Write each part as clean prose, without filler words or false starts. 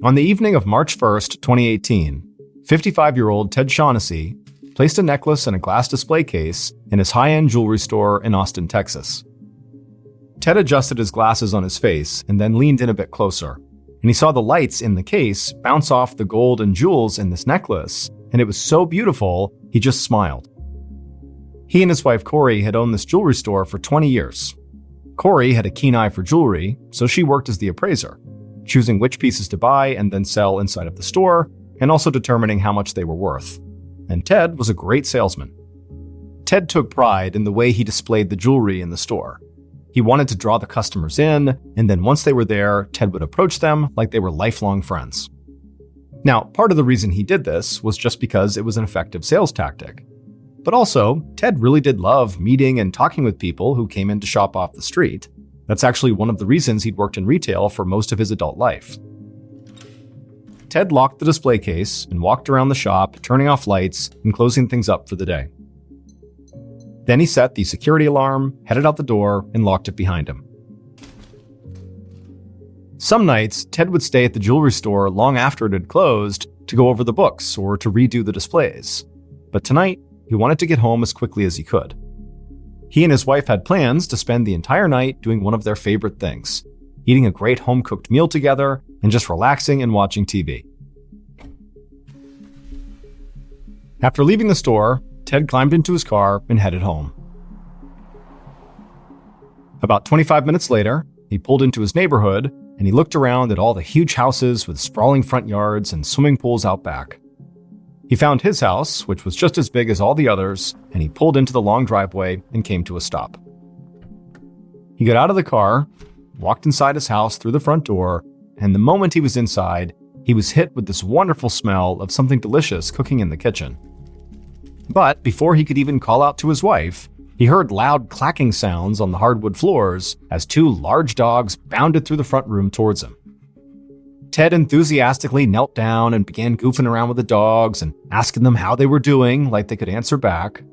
On the evening of March 1st, 2018, 55-year-old Ted Shaughnessy placed a necklace in a glass display case in his high-end jewelry store in Austin, Texas. Ted adjusted his glasses on his face and then leaned in a bit closer, and he saw the lights in the case bounce off the gold and jewels in this necklace, and it was so beautiful, he just smiled. He and his wife Corey had owned this jewelry store for 20 years. Corey had a keen eye for jewelry, so she worked as the appraiser, choosing which pieces to buy and then sell inside of the store, and also determining how much they were worth. And Ted was a great salesman. Ted took pride in the way he displayed the jewelry in the store. He wanted to draw the customers in, and then once they were there, Ted would approach them like they were lifelong friends. Now, part of the reason he did this was just because it was an effective sales tactic. But also, Ted really did love meeting and talking with people who came in to shop off the street. That's actually one of the reasons he'd worked in retail for most of his adult life. Ted locked the display case and walked around the shop, turning off lights and closing things up for the day. Then he set the security alarm, headed out the door, and locked it behind him. Some nights, Ted would stay at the jewelry store long after it had closed to go over the books or to redo the displays. But tonight, he wanted to get home as quickly as he could. He and his wife had plans to spend the entire night doing one of their favorite things, eating a great home-cooked meal together and just relaxing and watching TV. After leaving the store, Ted climbed into his car and headed home. About 25 minutes later, he pulled into his neighborhood and he looked around at all the huge houses with sprawling front yards and swimming pools out back. He found his house, which was just as big as all the others, and he pulled into the long driveway and came to a stop. He got out of the car, walked inside his house through the front door, and the moment he was inside, he was hit with this wonderful smell of something delicious cooking in the kitchen. But before he could even call out to his wife, he heard loud clacking sounds on the hardwood floors as two large dogs bounded through the front room towards him. Ted enthusiastically knelt down and began goofing around with the dogs and asking them how they were doing, like they could answer back.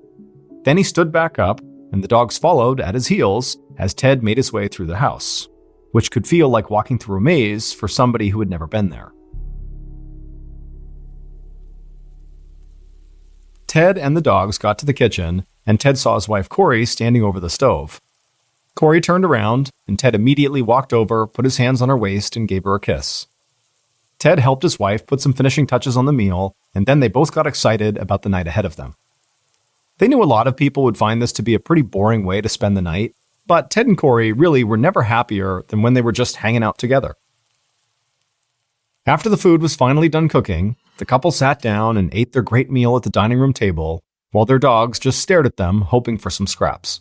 Then he stood back up, and the dogs followed at his heels as Ted made his way through the house, which could feel like walking through a maze for somebody who had never been there. Ted and the dogs got to the kitchen, and Ted saw his wife Corey standing over the stove. Corey turned around, and Ted immediately walked over, put his hands on her waist, and gave her a kiss. Ted helped his wife put some finishing touches on the meal, and then they both got excited about the night ahead of them. They knew a lot of people would find this to be a pretty boring way to spend the night, but Ted and Corey really were never happier than when they were just hanging out together. After the food was finally done cooking, the couple sat down and ate their great meal at the dining room table, while their dogs just stared at them, hoping for some scraps.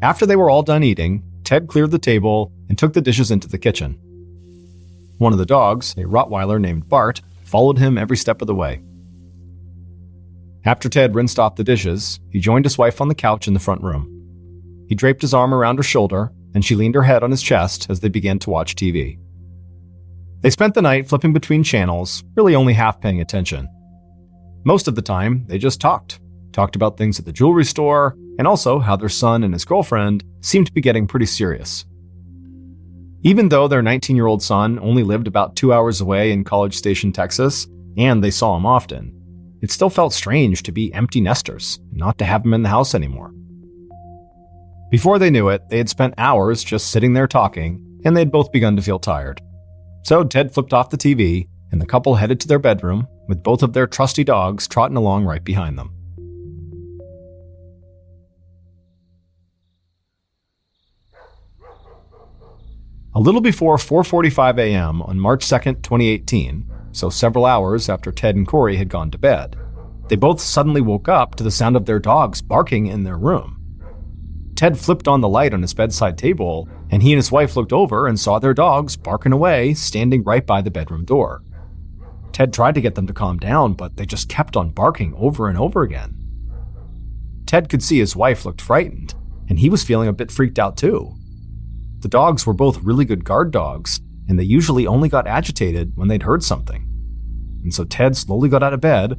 After they were all done eating, Ted cleared the table and took the dishes into the kitchen. One of the dogs, a Rottweiler named Bart, followed him every step of the way. After Ted rinsed off the dishes, he joined his wife on the couch in the front room. He draped his arm around her shoulder, and she leaned her head on his chest as they began to watch TV. They spent the night flipping between channels, really only half paying attention. Most of the time, they just talked about things at the jewelry store, and also how their son and his girlfriend seemed to be getting pretty serious. Even though their 19-year-old son only lived about 2 hours away in College Station, Texas, and they saw him often, it still felt strange to be empty nesters, not to have him in the house anymore. Before they knew it, they had spent hours just sitting there talking, and they'd both begun to feel tired. So Ted flipped off the TV, and the couple headed to their bedroom, with both of their trusty dogs trotting along right behind them. A little before 4:45 a.m. on March 2nd, 2018, so several hours after Ted and Corey had gone to bed, they both suddenly woke up to the sound of their dogs barking in their room. Ted flipped on the light on his bedside table, and he and his wife looked over and saw their dogs barking away, standing right by the bedroom door. Ted tried to get them to calm down, but they just kept on barking over and over again. Ted could see his wife looked frightened, and he was feeling a bit freaked out too. The dogs were both really good guard dogs, and they usually only got agitated when they'd heard something. And so Ted slowly got out of bed,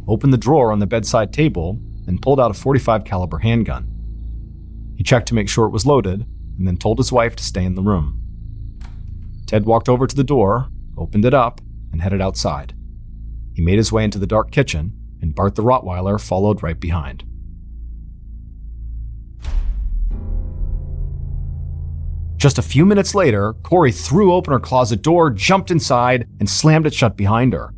opened the drawer on the bedside table, and pulled out a .45 caliber handgun. He checked to make sure it was loaded, and then told his wife to stay in the room. Ted walked over to the door, opened it up, and headed outside. He made his way into the dark kitchen, and Bart the Rottweiler followed right behind. Just a few minutes later, Corey threw open her closet door, jumped inside, and slammed it shut behind her.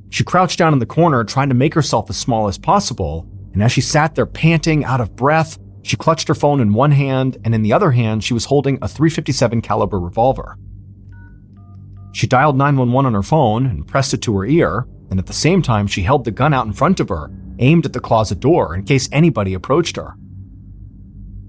She crouched down in the corner, trying to make herself as small as possible, and as she sat there panting, out of breath, she clutched her phone in one hand, and in the other hand, she was holding a .357 caliber revolver. She dialed 911 on her phone and pressed it to her ear, and at the same time, she held the gun out in front of her, aimed at the closet door in case anybody approached her.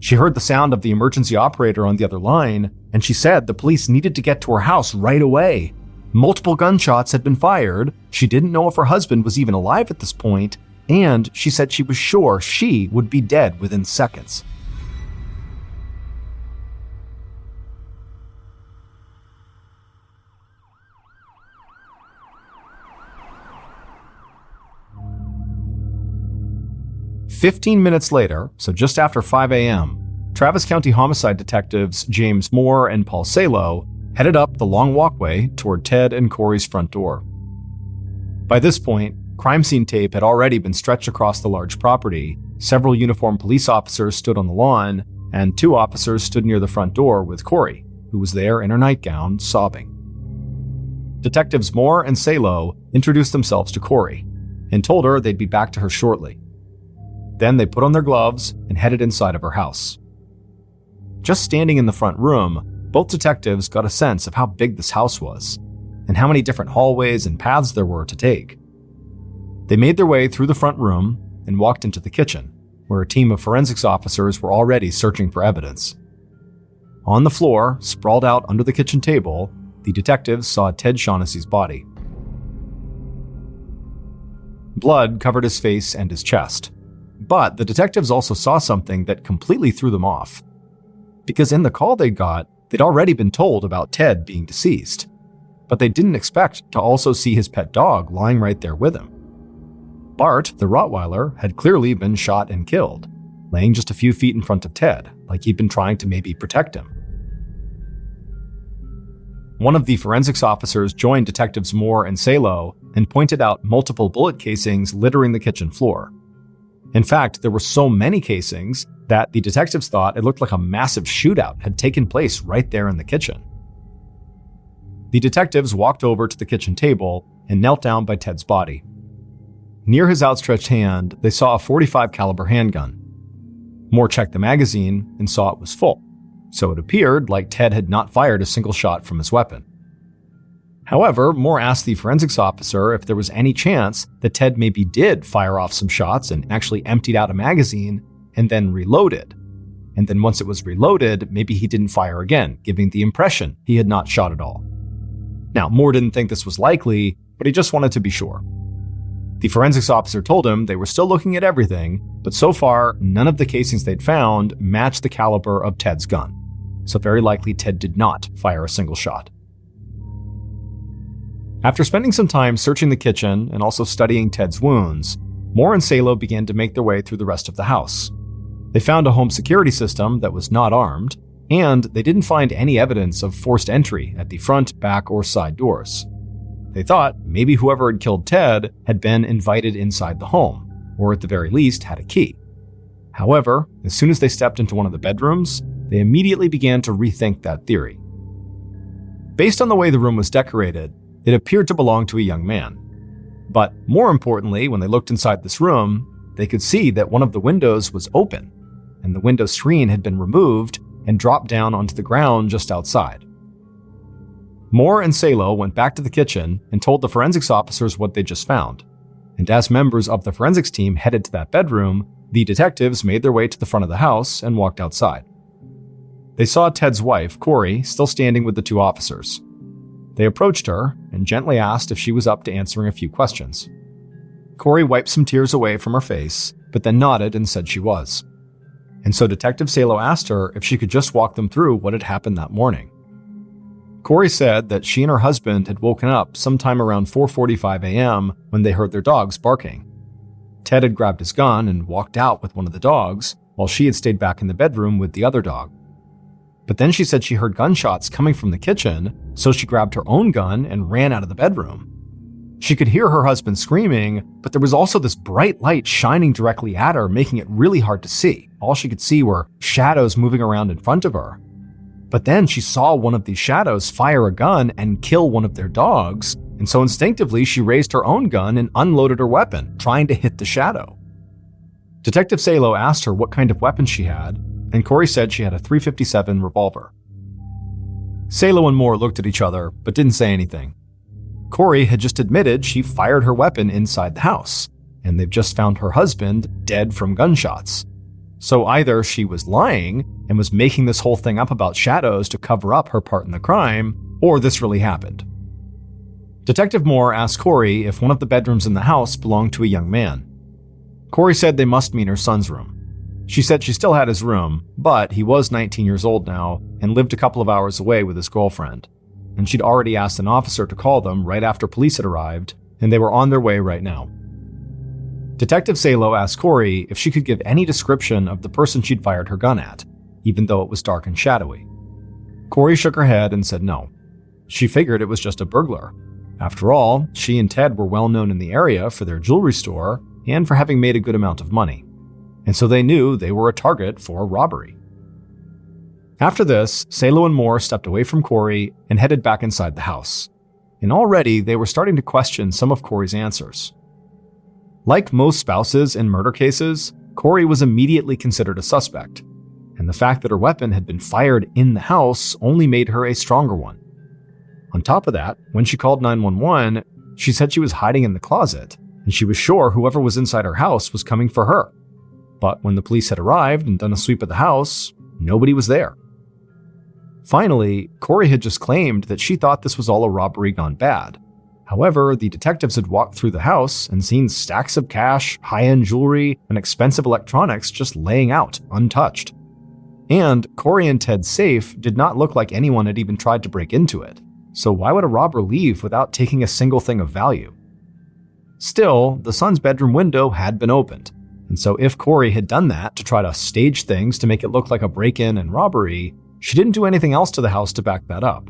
She heard the sound of the emergency operator on the other line, and she said the police needed to get to her house right away. Multiple gunshots had been fired, she didn't know if her husband was even alive at this point, and she said she was sure she would be dead within seconds. "15 minutes later, so just after 5 a.m., Travis County homicide detectives James Moore and Paul Salo headed up the long walkway toward Ted and Corey's front door. By this point, crime scene tape had already been stretched across the large property, several uniformed police officers stood on the lawn, and 2 officers stood near the front door with Corey, who was there in her nightgown, sobbing. Detectives Moore and Salo introduced themselves to Corey and told her they'd be back to her shortly. Then they put on their gloves and headed inside of her house. Just standing in the front room, both detectives got a sense of how big this house was, and how many different hallways and paths there were to take. They made their way through the front room and walked into the kitchen, where a team of forensics officers were already searching for evidence. On the floor, sprawled out under the kitchen table, the detectives saw Ted Shaughnessy's body. Blood covered his face and his chest. But the detectives also saw something that completely threw them off. Because in the call they got, they'd already been told about Ted being deceased. But they didn't expect to also see his pet dog lying right there with him. Bart, the Rottweiler, had clearly been shot and killed, laying just a few feet in front of Ted, like he'd been trying to maybe protect him. One of the forensics officers joined Detectives Moore and Salo and pointed out multiple bullet casings littering the kitchen floor. In fact, there were so many casings that the detectives thought it looked like a massive shootout had taken place right there in the kitchen. The detectives walked over to the kitchen table and knelt down by Ted's body. Near his outstretched hand, they saw a .45 caliber handgun. Moore checked the magazine and saw it was full, so it appeared like Ted had not fired a single shot from his weapon. However, Moore asked the forensics officer if there was any chance that Ted maybe did fire off some shots and actually emptied out a magazine and then reloaded. And then once it was reloaded, maybe he didn't fire again, giving the impression he had not shot at all. Now, Moore didn't think this was likely, but he just wanted to be sure. The forensics officer told him they were still looking at everything, but so far, none of the casings they'd found matched the caliber of Ted's gun. So very likely Ted did not fire a single shot. After spending some time searching the kitchen and also studying Ted's wounds, Moore and Salo began to make their way through the rest of the house. They found a home security system that was not armed, and they didn't find any evidence of forced entry at the front, back, or side doors. They thought maybe whoever had killed Ted had been invited inside the home, or at the very least had a key. However, as soon as they stepped into one of the bedrooms, they immediately began to rethink that theory. Based on the way the room was decorated, it appeared to belong to a young man. But more importantly, when they looked inside this room, they could see that one of the windows was open, and the window screen had been removed and dropped down onto the ground just outside. Moore and Salo went back to the kitchen and told the forensics officers what they just found. And as members of the forensics team headed to that bedroom, the detectives made their way to the front of the house and walked outside. They saw Ted's wife, Corey, still standing with the 2 officers. They approached her and gently asked if she was up to answering a few questions. Corey wiped some tears away from her face, but then nodded and said she was. And so Detective Salo asked her if she could just walk them through what had happened that morning. Corey said that she and her husband had woken up sometime around 4:45 a.m. when they heard their dogs barking. Ted had grabbed his gun and walked out with one of the dogs, while she had stayed back in the bedroom with the other dog. But then she said she heard gunshots coming from the kitchen, so she grabbed her own gun and ran out of the bedroom. She could hear her husband screaming, but there was also this bright light shining directly at her, making it really hard to see. All she could see were shadows moving around in front of her. But then she saw one of these shadows fire a gun and kill one of their dogs, and so instinctively she raised her own gun and unloaded her weapon, trying to hit the shadow. Detective Salo asked her what kind of weapon she had, and Corey said she had a .357 revolver. Salo and Moore looked at each other, but didn't say anything. Corey had just admitted she fired her weapon inside the house, and they've just found her husband dead from gunshots. So either she was lying and was making this whole thing up about shadows to cover up her part in the crime, or this really happened. Detective Moore asked Corey if one of the bedrooms in the house belonged to a young man. Corey said they must mean her son's room. She said she still had his room, but he was 19 years old now and lived a couple of hours away with his girlfriend. And she'd already asked an officer to call them right after police had arrived, and they were on their way right now. Detective Salo asked Corey if she could give any description of the person she'd fired her gun at, even though it was dark and shadowy. Corey shook her head and said no. She figured it was just a burglar. After all, she and Ted were well known in the area for their jewelry store and for having made a good amount of money. And so they knew they were a target for robbery. After this, Salo and Moore stepped away from Corey and headed back inside the house. And already they were starting to question some of Corey's answers. Like most spouses in murder cases, Corey was immediately considered a suspect, and the fact that her weapon had been fired in the house only made her a stronger one. On top of that, when she called 911, she said she was hiding in the closet, and she was sure whoever was inside her house was coming for her. But when the police had arrived and done a sweep of the house, nobody was there. Finally, Corey had just claimed that she thought this was all a robbery gone bad. However, the detectives had walked through the house and seen stacks of cash, high-end jewelry, and expensive electronics just laying out, untouched. And Corey and Ted's safe did not look like anyone had even tried to break into it. So why would a robber leave without taking a single thing of value? Still, the son's bedroom window had been opened, and so if Corey had done that to try to stage things to make it look like a break-in and robbery, she didn't do anything else to the house to back that up.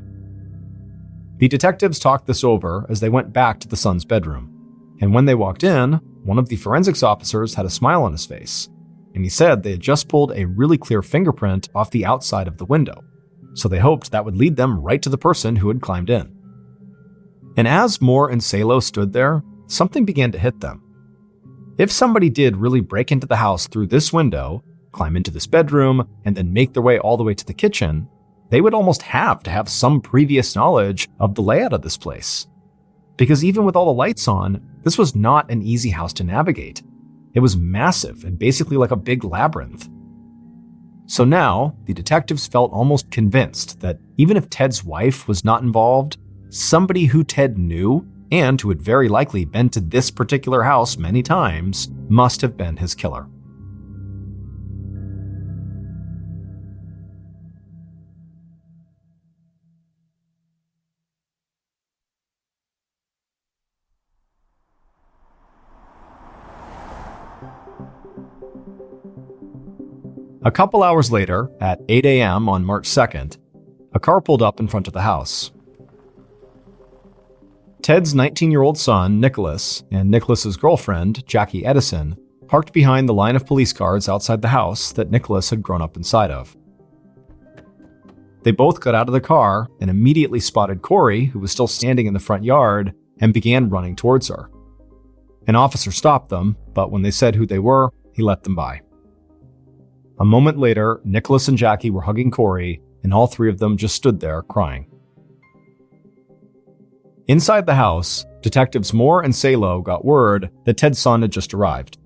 The detectives talked this over as they went back to the son's bedroom, and when they walked in, one of the forensics officers had a smile on his face, and he said they had just pulled a really clear fingerprint off the outside of the window, so they hoped that would lead them right to the person who had climbed in. And as Moore and Salo stood there, something began to hit them. If somebody did really break into the house through this window, climb into this bedroom, and then make their way all the way to the kitchen, they would almost have to have some previous knowledge of the layout of this place. Because even with all the lights on, this was not an easy house to navigate. It was massive and basically like a big labyrinth. So now, the detectives felt almost convinced that even if Ted's wife was not involved, somebody who Ted knew, and who had very likely been to this particular house many times, must have been his killer. A couple hours later, at 8 a.m. on March 2nd, a car pulled up in front of the house. Ted's 19-year-old son, Nicholas, and Nicholas's girlfriend, Jackie Edison, parked behind the line of police cars outside the house that Nicholas had grown up inside of. They both got out of the car and immediately spotted Corey, who was still standing in the front yard, and began running towards her. An officer stopped them, but when they said who they were, he let them by. A moment later, Nicholas and Jackie were hugging Corey, and all three of them just stood there crying. Inside the house, detectives Moore and Salo got word that Ted's son had just arrived.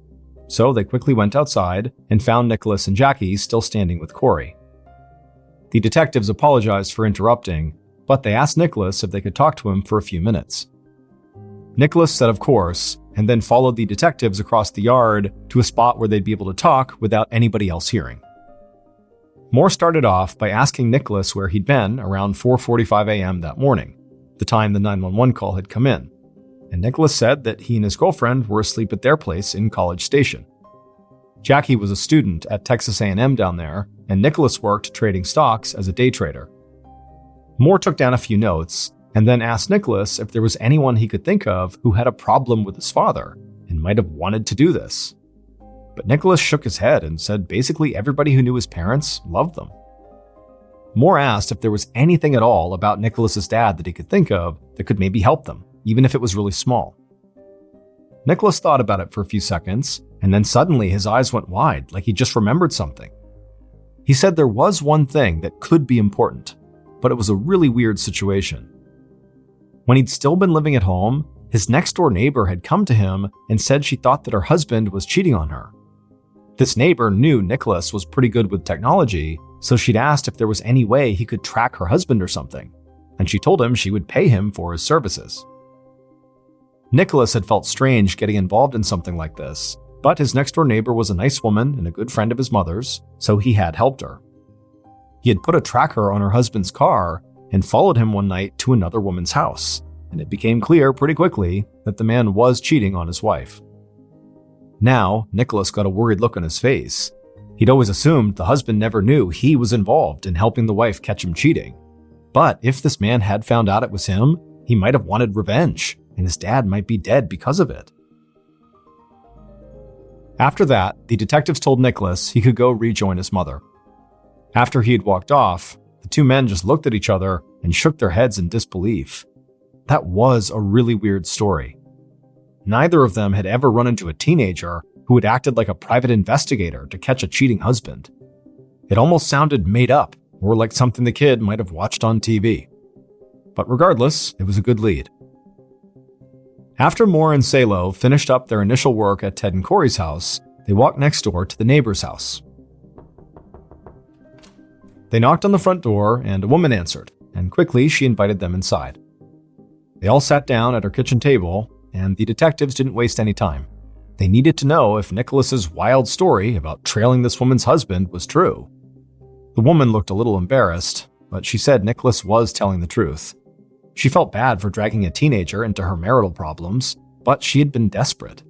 So they quickly went outside and found Nicholas and Jackie still standing with Corey. The detectives apologized for interrupting, but they asked Nicholas if they could talk to him for a few minutes. Nicholas said of course, and then followed the detectives across the yard to a spot where they'd be able to talk without anybody else hearing. Moore started off by asking Nicholas where he'd been around 4:45 a.m. that morning, the time the 911 call had come in, and Nicholas said that he and his girlfriend were asleep at their place in College Station. Jackie was a student at Texas A&M down there, and Nicholas worked trading stocks as a day trader. Moore took down a few notes and then asked Nicholas if there was anyone he could think of who had a problem with his father and might have wanted to do this. But Nicholas shook his head and said basically everybody who knew his parents loved them. Moore asked if there was anything at all about Nicholas's dad that he could think of that could maybe help them, even if it was really small. Nicholas thought about it for a few seconds, and then suddenly his eyes went wide, like he just remembered something. He said there was one thing that could be important, but it was a really weird situation. When he'd still been living at home, his next-door neighbor had come to him and said she thought that her husband was cheating on her. This neighbor knew Nicholas was pretty good with technology, so she'd asked if there was any way he could track her husband or something, and she told him she would pay him for his services. Nicholas had felt strange getting involved in something like this, but his next-door neighbor was a nice woman and a good friend of his mother's, so he had helped her. He had put a tracker on her husband's car and followed him one night to another woman's house, and it became clear pretty quickly that the man was cheating on his wife. Now, Nicholas got a worried look on his face. He'd always assumed the husband never knew he was involved in helping the wife catch him cheating. But if this man had found out it was him, he might have wanted revenge, and his dad might be dead because of it. After that, the detectives told Nicholas he could go rejoin his mother. After he had walked off, the two men just looked at each other and shook their heads in disbelief. That was a really weird story. Neither of them had ever run into a teenager who had acted like a private investigator to catch a cheating husband. It almost sounded made up, or like something the kid might have watched on TV. But regardless, it was a good lead. After Moore and Salo finished up their initial work at Ted and Corey's house, they walked next door to the neighbor's house. They knocked on the front door and a woman answered, and quickly she invited them inside. They all sat down at her kitchen table, and the detectives didn't waste any time. They needed to know if Nicholas's wild story about trailing this woman's husband was true. The woman looked a little embarrassed, but she said Nicholas was telling the truth. She felt bad for dragging a teenager into her marital problems, but she had been desperate.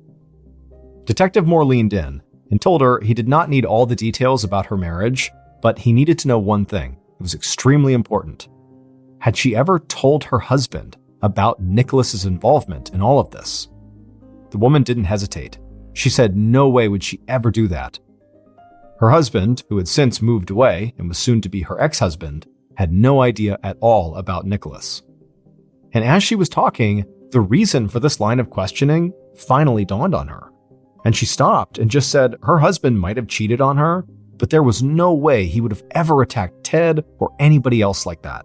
Detective Moore leaned in and told her he did not need all the details about her marriage, but he needed to know one thing. It was extremely important. Had she ever told her husband about Nicholas's involvement in all of this? The woman didn't hesitate. She said no way would she ever do that. Her husband, who had since moved away and was soon to be her ex-husband, had no idea at all about Nicholas. And as she was talking, the reason for this line of questioning finally dawned on her. And she stopped and just said her husband might have cheated on her, but there was no way he would have ever attacked Ted or anybody else like that.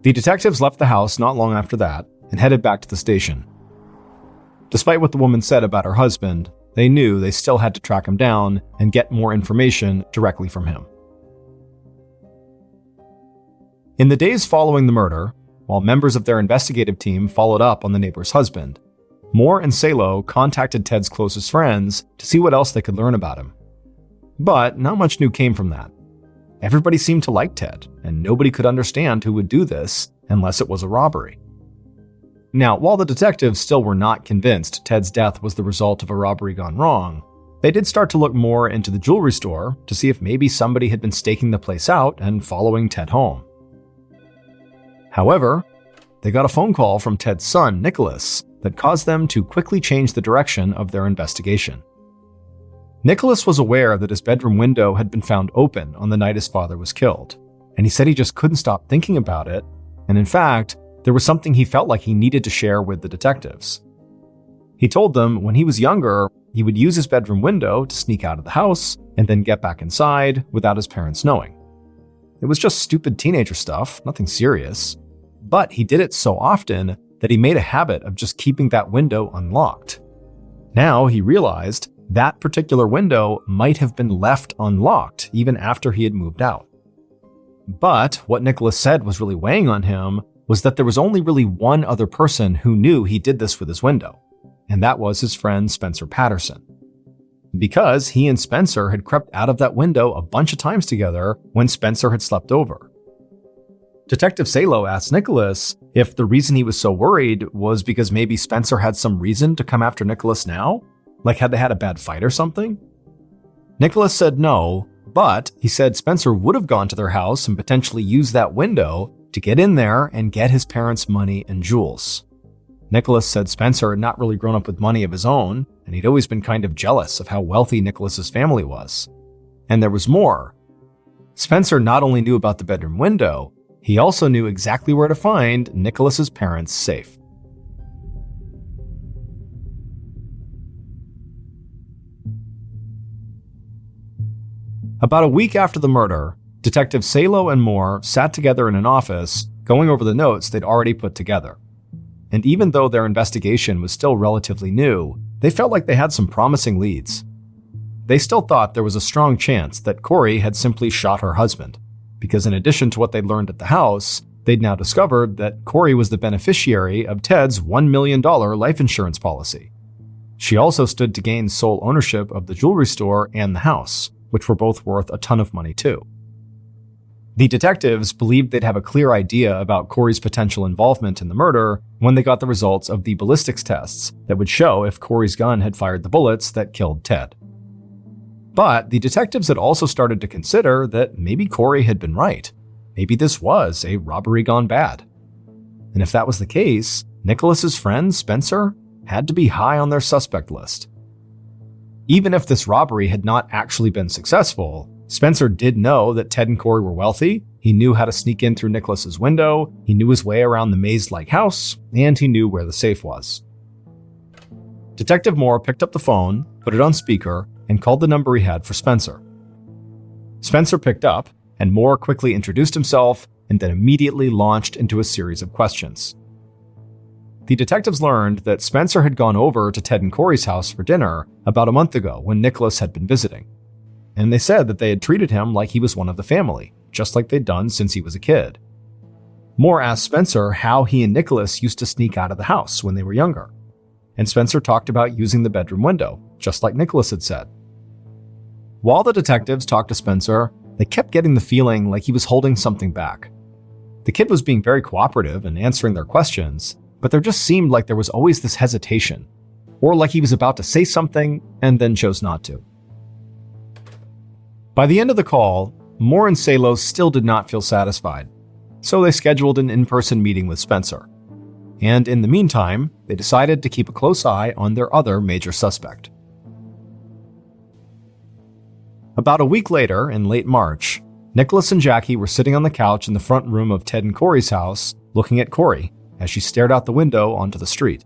The detectives left the house not long after that and headed back to the station. Despite what the woman said about her husband, they knew they still had to track him down and get more information directly from him. In the days following the murder, while members of their investigative team followed up on the neighbor's husband, Moore and Salo contacted Ted's closest friends to see what else they could learn about him. But not much new came from that. Everybody seemed to like Ted, and nobody could understand who would do this unless it was a robbery. Now, while the detectives still were not convinced Ted's death was the result of a robbery gone wrong, they did start to look more into the jewelry store to see if maybe somebody had been staking the place out and following Ted home. However, they got a phone call from Ted's son, Nicholas, that caused them to quickly change the direction of their investigation. Nicholas was aware that his bedroom window had been found open on the night his father was killed, and he said he just couldn't stop thinking about it, and in fact, there was something he felt like he needed to share with the detectives. He told them when he was younger, he would use his bedroom window to sneak out of the house and then get back inside without his parents knowing. It was just stupid teenager stuff, nothing serious, but he did it so often that he made a habit of just keeping that window unlocked. Now he realized that particular window might have been left unlocked even after he had moved out. But what Nicholas said was really weighing on him was that there was only really one other person who knew he did this with his window, and that was his friend Spencer Patterson. Because he and Spencer had crept out of that window a bunch of times together when Spencer had slept over. Detective Salo asked Nicholas if the reason he was so worried was because maybe Spencer had some reason to come after Nicholas now, Like had they had a bad fight or something? Nicholas said no, but he said Spencer would have gone to their house and potentially used that window to get in there and get his parents' money and jewels. Nicholas said Spencer had not really grown up with money of his own, and he'd always been kind of jealous of how wealthy Nicholas's family was. And there was more. Spencer not only knew about the bedroom window, he also knew exactly where to find Nicholas's parents' safe. About a week after the murder, Detectives Salo and Moore sat together in an office, going over the notes they'd already put together. And even though their investigation was still relatively new, they felt like they had some promising leads. They still thought there was a strong chance that Corey had simply shot her husband, because in addition to what they'd learned at the house, they'd now discovered that Corey was the beneficiary of Ted's $1 million life insurance policy. She also stood to gain sole ownership of the jewelry store and the house, which were both worth a ton of money too. The detectives believed they'd have a clear idea about Corey's potential involvement in the murder when they got the results of the ballistics tests that would show if Corey's gun had fired the bullets that killed Ted. But the detectives had also started to consider that maybe Corey had been right. Maybe this was a robbery gone bad. And if that was the case, Nicholas's friend, Spencer, had to be high on their suspect list. Even if this robbery had not actually been successful, Spencer did know that Ted and Corey were wealthy, he knew how to sneak in through Nicholas's window, he knew his way around the maze-like house, and he knew where the safe was. Detective Moore picked up the phone, put it on speaker, and called the number he had for Spencer. Spencer picked up, and Moore quickly introduced himself and then immediately launched into a series of questions. The detectives learned that Spencer had gone over to Ted and Corey's house for dinner about a month ago when Nicholas had been visiting. And they said that they had treated him like he was one of the family, just like they'd done since he was a kid. Moore asked Spencer how he and Nicholas used to sneak out of the house when they were younger. And Spencer talked about using the bedroom window, just like Nicholas had said. While the detectives talked to Spencer, they kept getting the feeling like he was holding something back. The kid was being very cooperative and answering their questions, but there just seemed like there was always this hesitation, or like he was about to say something and then chose not to. By the end of the call, Moore and Salo still did not feel satisfied, so they scheduled an in-person meeting with Spencer. And in the meantime, they decided to keep a close eye on their other major suspect. About a week later, in late March, Nicholas and Jackie were sitting on the couch in the front room of Ted and Corey's house, looking at Corey as she stared out the window onto the street.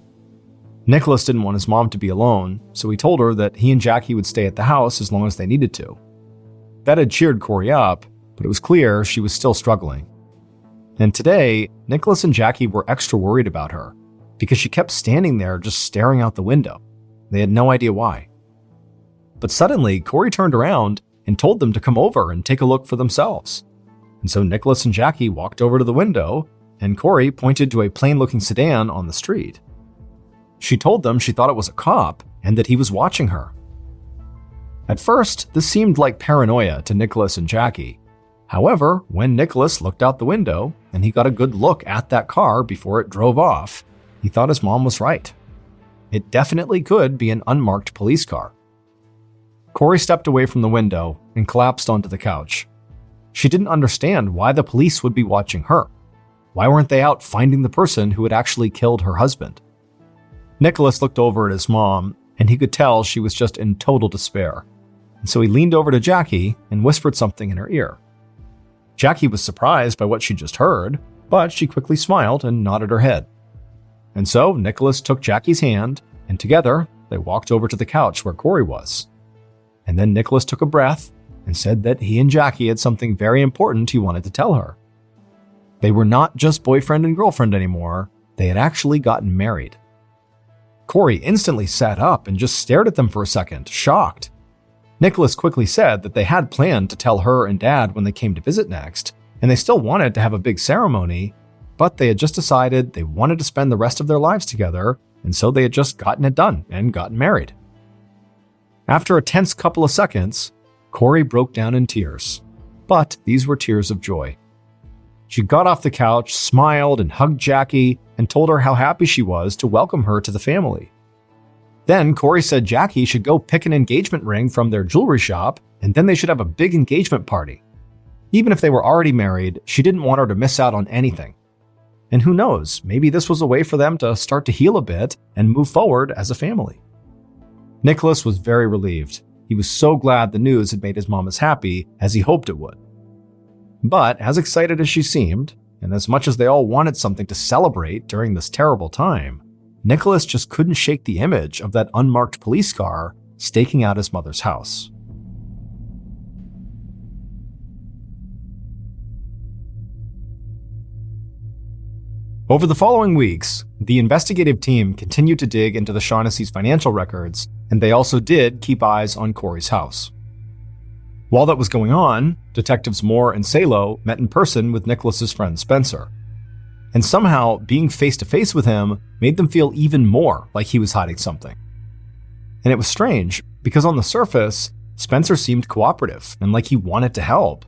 Nicholas didn't want his mom to be alone, so he told her that he and Jackie would stay at the house as long as they needed to. That had cheered Corey up, but it was clear she was still struggling. And today, Nicholas and Jackie were extra worried about her, because she kept standing there just staring out the window. They had no idea why. But suddenly, Corey turned around and told them to come over and take a look for themselves. And so Nicholas and Jackie walked over to the window, and Corey pointed to a plain-looking sedan on the street. She told them she thought it was a cop and that he was watching her. At first, this seemed like paranoia to Nicholas and Jackie. However, when Nicholas looked out the window and he got a good look at that car before it drove off, he thought his mom was right. It definitely could be an unmarked police car. Corey stepped away from the window and collapsed onto the couch. She didn't understand why the police would be watching her. Why weren't they out finding the person who had actually killed her husband? Nicholas looked over at his mom, and he could tell she was just in total despair. And so he leaned over to Jackie and whispered something in her ear. Jackie was surprised by what she just heard, but she quickly smiled and nodded her head. And so Nicholas took Jackie's hand, and together they walked over to the couch where Corey was. And then Nicholas took a breath and said that he and Jackie had something very important he wanted to tell her. They were not just boyfriend and girlfriend anymore, they had actually gotten married. Corey instantly sat up and just stared at them for a second, shocked. Nicholas quickly said that they had planned to tell her and Dad when they came to visit next, and they still wanted to have a big ceremony, but they had just decided they wanted to spend the rest of their lives together, and so they had just gotten it done and gotten married. After a tense couple of seconds, Corey broke down in tears, but these were tears of joy. She got off the couch, smiled, and hugged Jackie, and told her how happy she was to welcome her to the family. Then Corey said Jackie should go pick an engagement ring from their jewelry shop, and then they should have a big engagement party. Even if they were already married, she didn't want her to miss out on anything. And who knows, maybe this was a way for them to start to heal a bit and move forward as a family. Nicholas was very relieved. He was so glad the news had made his mom as happy as he hoped it would. But as excited as she seemed, and as much as they all wanted something to celebrate during this terrible time, Nicholas just couldn't shake the image of that unmarked police car staking out his mother's house. Over the following weeks, the investigative team continued to dig into the Shaughnessy's financial records, and they also did keep eyes on Corey's house. While that was going on, Detectives Moore and Salo met in person with Nicholas's friend Spencer. And somehow, being face-to-face with him made them feel even more like he was hiding something. And it was strange, because on the surface, Spencer seemed cooperative and like he wanted to help.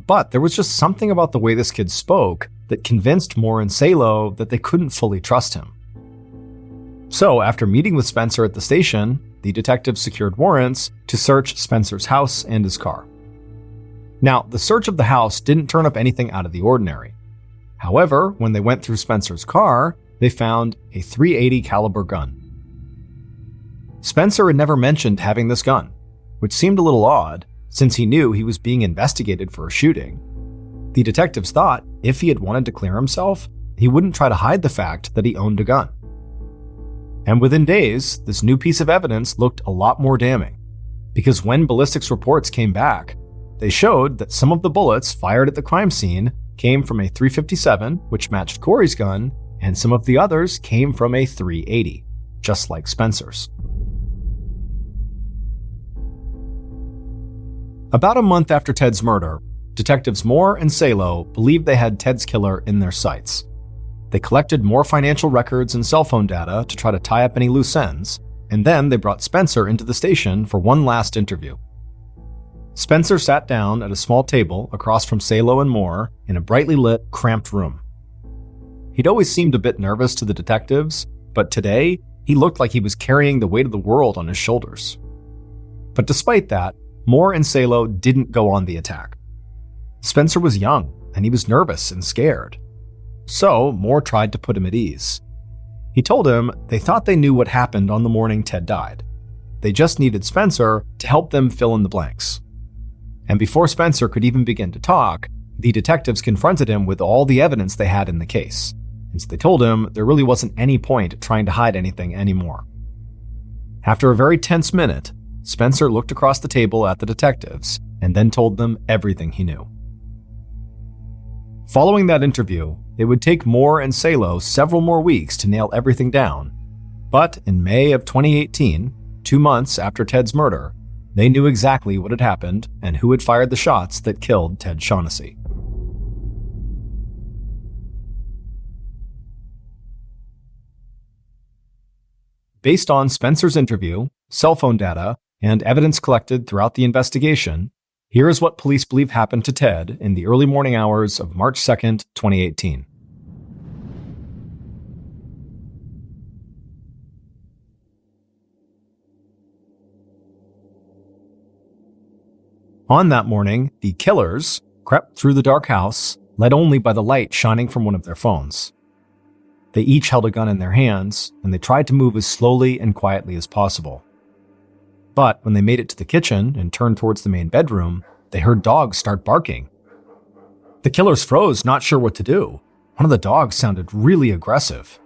But there was just something about the way this kid spoke that convinced Moore and Salo that they couldn't fully trust him. So, after meeting with Spencer at the station, the detectives secured warrants to search Spencer's house and his car. Now, the search of the house didn't turn up anything out of the ordinary. However, when they went through Spencer's car, they found a .380 caliber gun. Spencer had never mentioned having this gun, which seemed a little odd since he knew he was being investigated for a shooting. The detectives thought if he had wanted to clear himself, he wouldn't try to hide the fact that he owned a gun. And within days, this new piece of evidence looked a lot more damning, because when ballistics reports came back, they showed that some of the bullets fired at the crime scene came from a .357, which matched Corey's gun, and some of the others came from a .380, just like Spencer's. About a month after Ted's murder, Detectives Moore and Salo believed they had Ted's killer in their sights. They collected more financial records and cell phone data to try to tie up any loose ends, and then they brought Spencer into the station for one last interview. Spencer sat down at a small table across from Salo and Moore in a brightly lit, cramped room. He'd always seemed a bit nervous to the detectives, but today, he looked like he was carrying the weight of the world on his shoulders. But despite that, Moore and Salo didn't go on the attack. Spencer was young, and he was nervous and scared. So, Moore tried to put him at ease. He told him they thought they knew what happened on the morning Ted died. They just needed Spencer to help them fill in the blanks. And before Spencer could even begin to talk, the detectives confronted him with all the evidence they had in the case. And so they told him there really wasn't any point trying to hide anything anymore. After a very tense minute, Spencer looked across the table at the detectives and then told them everything he knew. Following that interview, it would take Moore and Salo several more weeks to nail everything down. But in May of 2018, 2 months after Ted's murder, they knew exactly what had happened and who had fired the shots that killed Ted Shaughnessy. Based on Spencer's interview, cell phone data, and evidence collected throughout the investigation, here is what police believe happened to Ted in the early morning hours of March 2nd, 2018. On that morning, the killers crept through the dark house, led only by the light shining from one of their phones. They each held a gun in their hands, and they tried to move as slowly and quietly as possible. But when they made it to the kitchen and turned towards the main bedroom, they heard dogs start barking. The killers froze, not sure what to do. One of the dogs sounded really aggressive.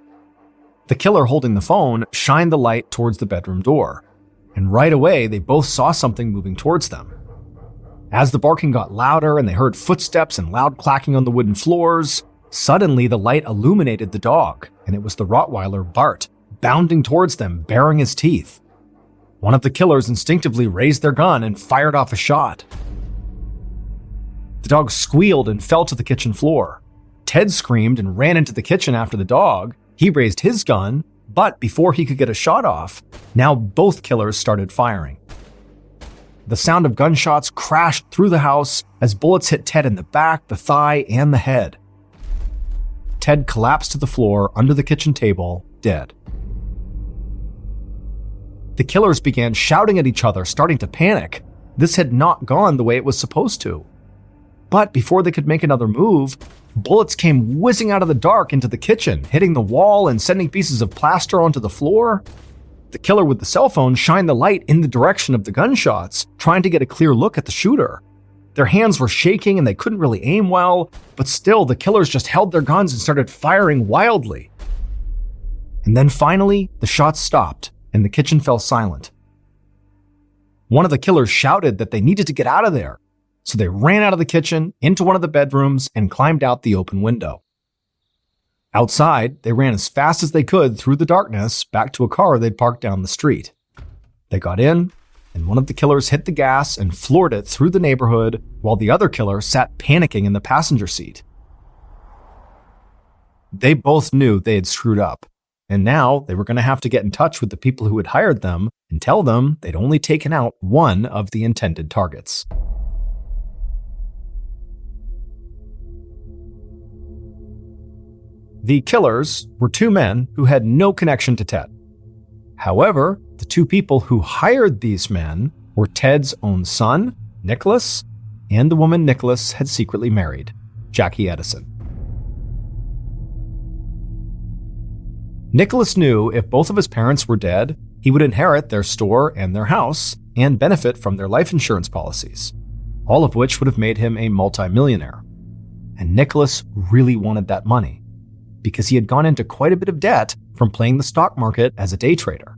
The killer holding the phone shined the light towards the bedroom door, and right away they both saw something moving towards them. As the barking got louder and they heard footsteps and loud clacking on the wooden floors, suddenly the light illuminated the dog, and it was the Rottweiler Bart, bounding towards them, baring his teeth. One of the killers instinctively raised their gun and fired off a shot. The dog squealed and fell to the kitchen floor. Ted screamed and ran into the kitchen after the dog. He raised his gun, but before he could get a shot off, now both killers started firing. The sound of gunshots crashed through the house as bullets hit Ted in the back, the thigh, and the head. Ted collapsed to the floor under the kitchen table, dead. The killers began shouting at each other, starting to panic. This had not gone the way it was supposed to. But before they could make another move, bullets came whizzing out of the dark into the kitchen, hitting the wall and sending pieces of plaster onto the floor. The killer with the cell phone shined the light in the direction of the gunshots, trying to get a clear look at the shooter. Their hands were shaking and they couldn't really aim well, but still the killers just held their guns and started firing wildly. And then finally, the shots stopped and the kitchen fell silent. One of the killers shouted that they needed to get out of there, so they ran out of the kitchen, into one of the bedrooms, and climbed out the open window. Outside, they ran as fast as they could through the darkness back to a car they'd parked down the street. They got in, and one of the killers hit the gas and floored it through the neighborhood, while the other killer sat panicking in the passenger seat. They both knew they had screwed up, and now they were going to have to get in touch with the people who had hired them and tell them they'd only taken out one of the intended targets. The killers were two men who had no connection to Ted. However, the two people who hired these men were Ted's own son, Nicholas, and the woman Nicholas had secretly married, Jackie Edison. Nicholas knew if both of his parents were dead, he would inherit their store and their house and benefit from their life insurance policies, all of which would have made him a multimillionaire. And Nicholas really wanted that money, because he had gone into quite a bit of debt from playing the stock market as a day trader.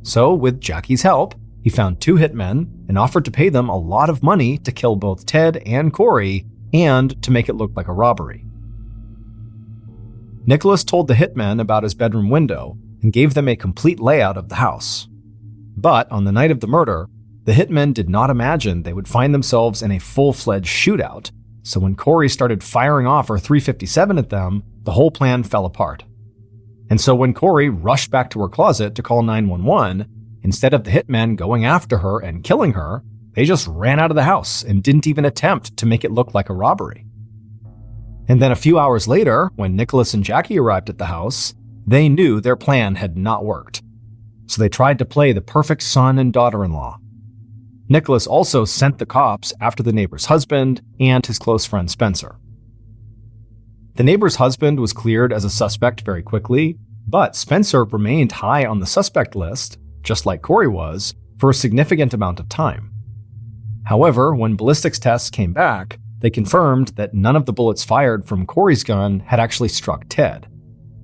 So, with Jackie's help, he found two hitmen and offered to pay them a lot of money to kill both Ted and Corey and to make it look like a robbery. Nicholas told the hitmen about his bedroom window and gave them a complete layout of the house. But on the night of the murder, the hitmen did not imagine they would find themselves in a full-fledged shootout, so when Corey started firing off her .357 at them, the whole plan fell apart. And so when Corey rushed back to her closet to call 911, instead of the hitmen going after her and killing her, they just ran out of the house and didn't even attempt to make it look like a robbery. And then a few hours later, when Nicholas and Jackie arrived at the house, they knew their plan had not worked. So they tried to play the perfect son and daughter-in-law. Nicholas also sent the cops after the neighbor's husband and his close friend Spencer. The neighbor's husband was cleared as a suspect very quickly, but Spencer remained high on the suspect list, just like Corey was, for a significant amount of time. However, when ballistics tests came back, they confirmed that none of the bullets fired from Corey's gun had actually struck Ted,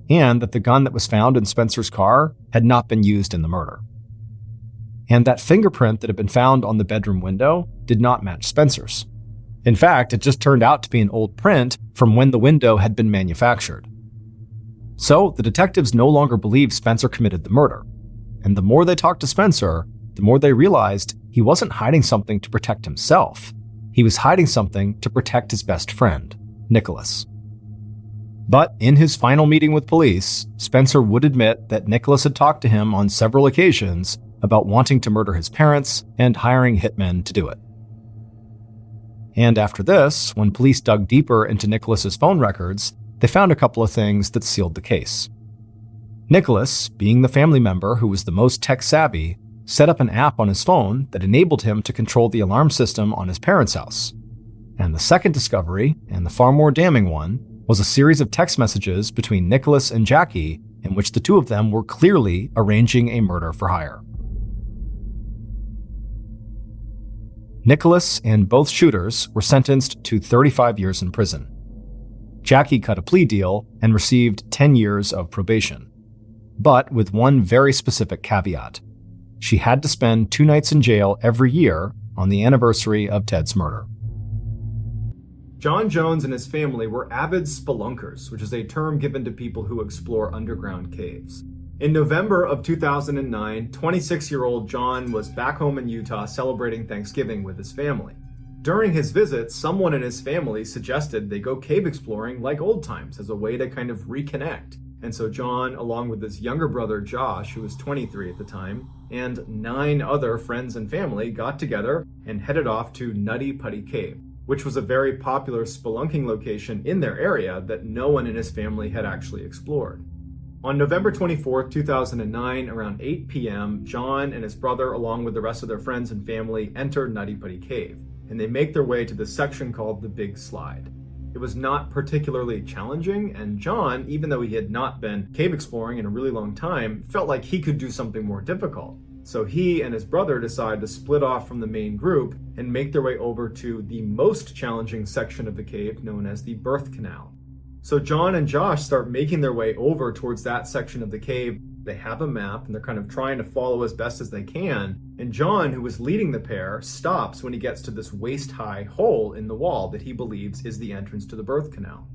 and that the gun that was found in Spencer's car had not been used in the murder. And that fingerprint that had been found on the bedroom window did not match Spencer's. In fact, it just turned out to be an old print from when the window had been manufactured. So the detectives no longer believed Spencer committed the murder, and the more they talked to Spencer, the more they realized he wasn't hiding something to protect himself. He was hiding something to protect his best friend, Nicholas. But in his final meeting with police, Spencer would admit that Nicholas had talked to him on several occasions about wanting to murder his parents and hiring hitmen to do it. And after this, when police dug deeper into Nicholas's phone records, they found a couple of things that sealed the case. Nicholas, being the family member who was the most tech-savvy, set up an app on his phone that enabled him to control the alarm system on his parents' house. And the second discovery, and the far more damning one, was a series of text messages between Nicholas and Jackie in which the two of them were clearly arranging a murder for hire. Nicholas and both shooters were sentenced to 35 years in prison. Jackie cut a plea deal and received 10 years of probation, but with one very specific caveat. She had to spend 2 nights in jail every year on the anniversary of Ted's murder. John Jones and his family were avid spelunkers, which is a term given to people who explore underground caves. In November of 2009, 26-year-old John was back home in Utah celebrating Thanksgiving with his family. During his visit, someone in his family suggested they go cave exploring like old times as a way to kind of reconnect. And so John, along with his younger brother Josh, who was 23 at the time, and 9 other friends and family got together and headed off to Nutty Putty Cave, which was a very popular spelunking location in their area that no one in his family had actually explored. On November 24th, 2009, around 8 p.m., John and his brother, along with the rest of their friends and family, enter Nutty Putty Cave, and they make their way to the section called the Big Slide. It was not particularly challenging, and John, even though he had not been cave exploring in a really long time, felt like he could do something more difficult. So he and his brother decide to split off from the main group and make their way over to the most challenging section of the cave, known as the Birth Canal. So John and Josh start making their way over towards that section of the cave. They have a map and they're kind of trying to follow as best as they can. And John, who was leading the pair, stops when he gets to this waist-high hole in the wall that he believes is the entrance to the birth canal.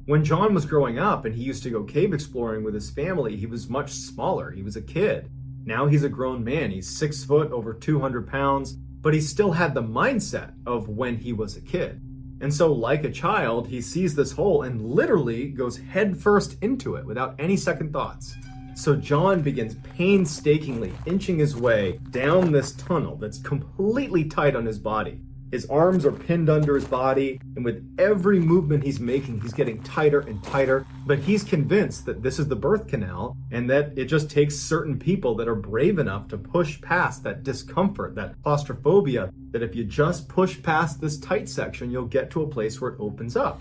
When John was growing up and he used to go cave exploring with his family, he was much smaller. He was a kid. Now he's a grown man. He's 6 foot, over 200 pounds, but he still had the mindset of when he was a kid. And so, like a child, he sees this hole and literally goes headfirst into it without any second thoughts. So John begins painstakingly inching his way down this tunnel that's completely tight on his body. His arms are pinned under his body, and with every movement he's making, he's getting tighter and tighter. But he's convinced that this is the birth canal, and that it just takes certain people that are brave enough to push past that discomfort, that claustrophobia, that if you just push past this tight section, you'll get to a place where it opens up.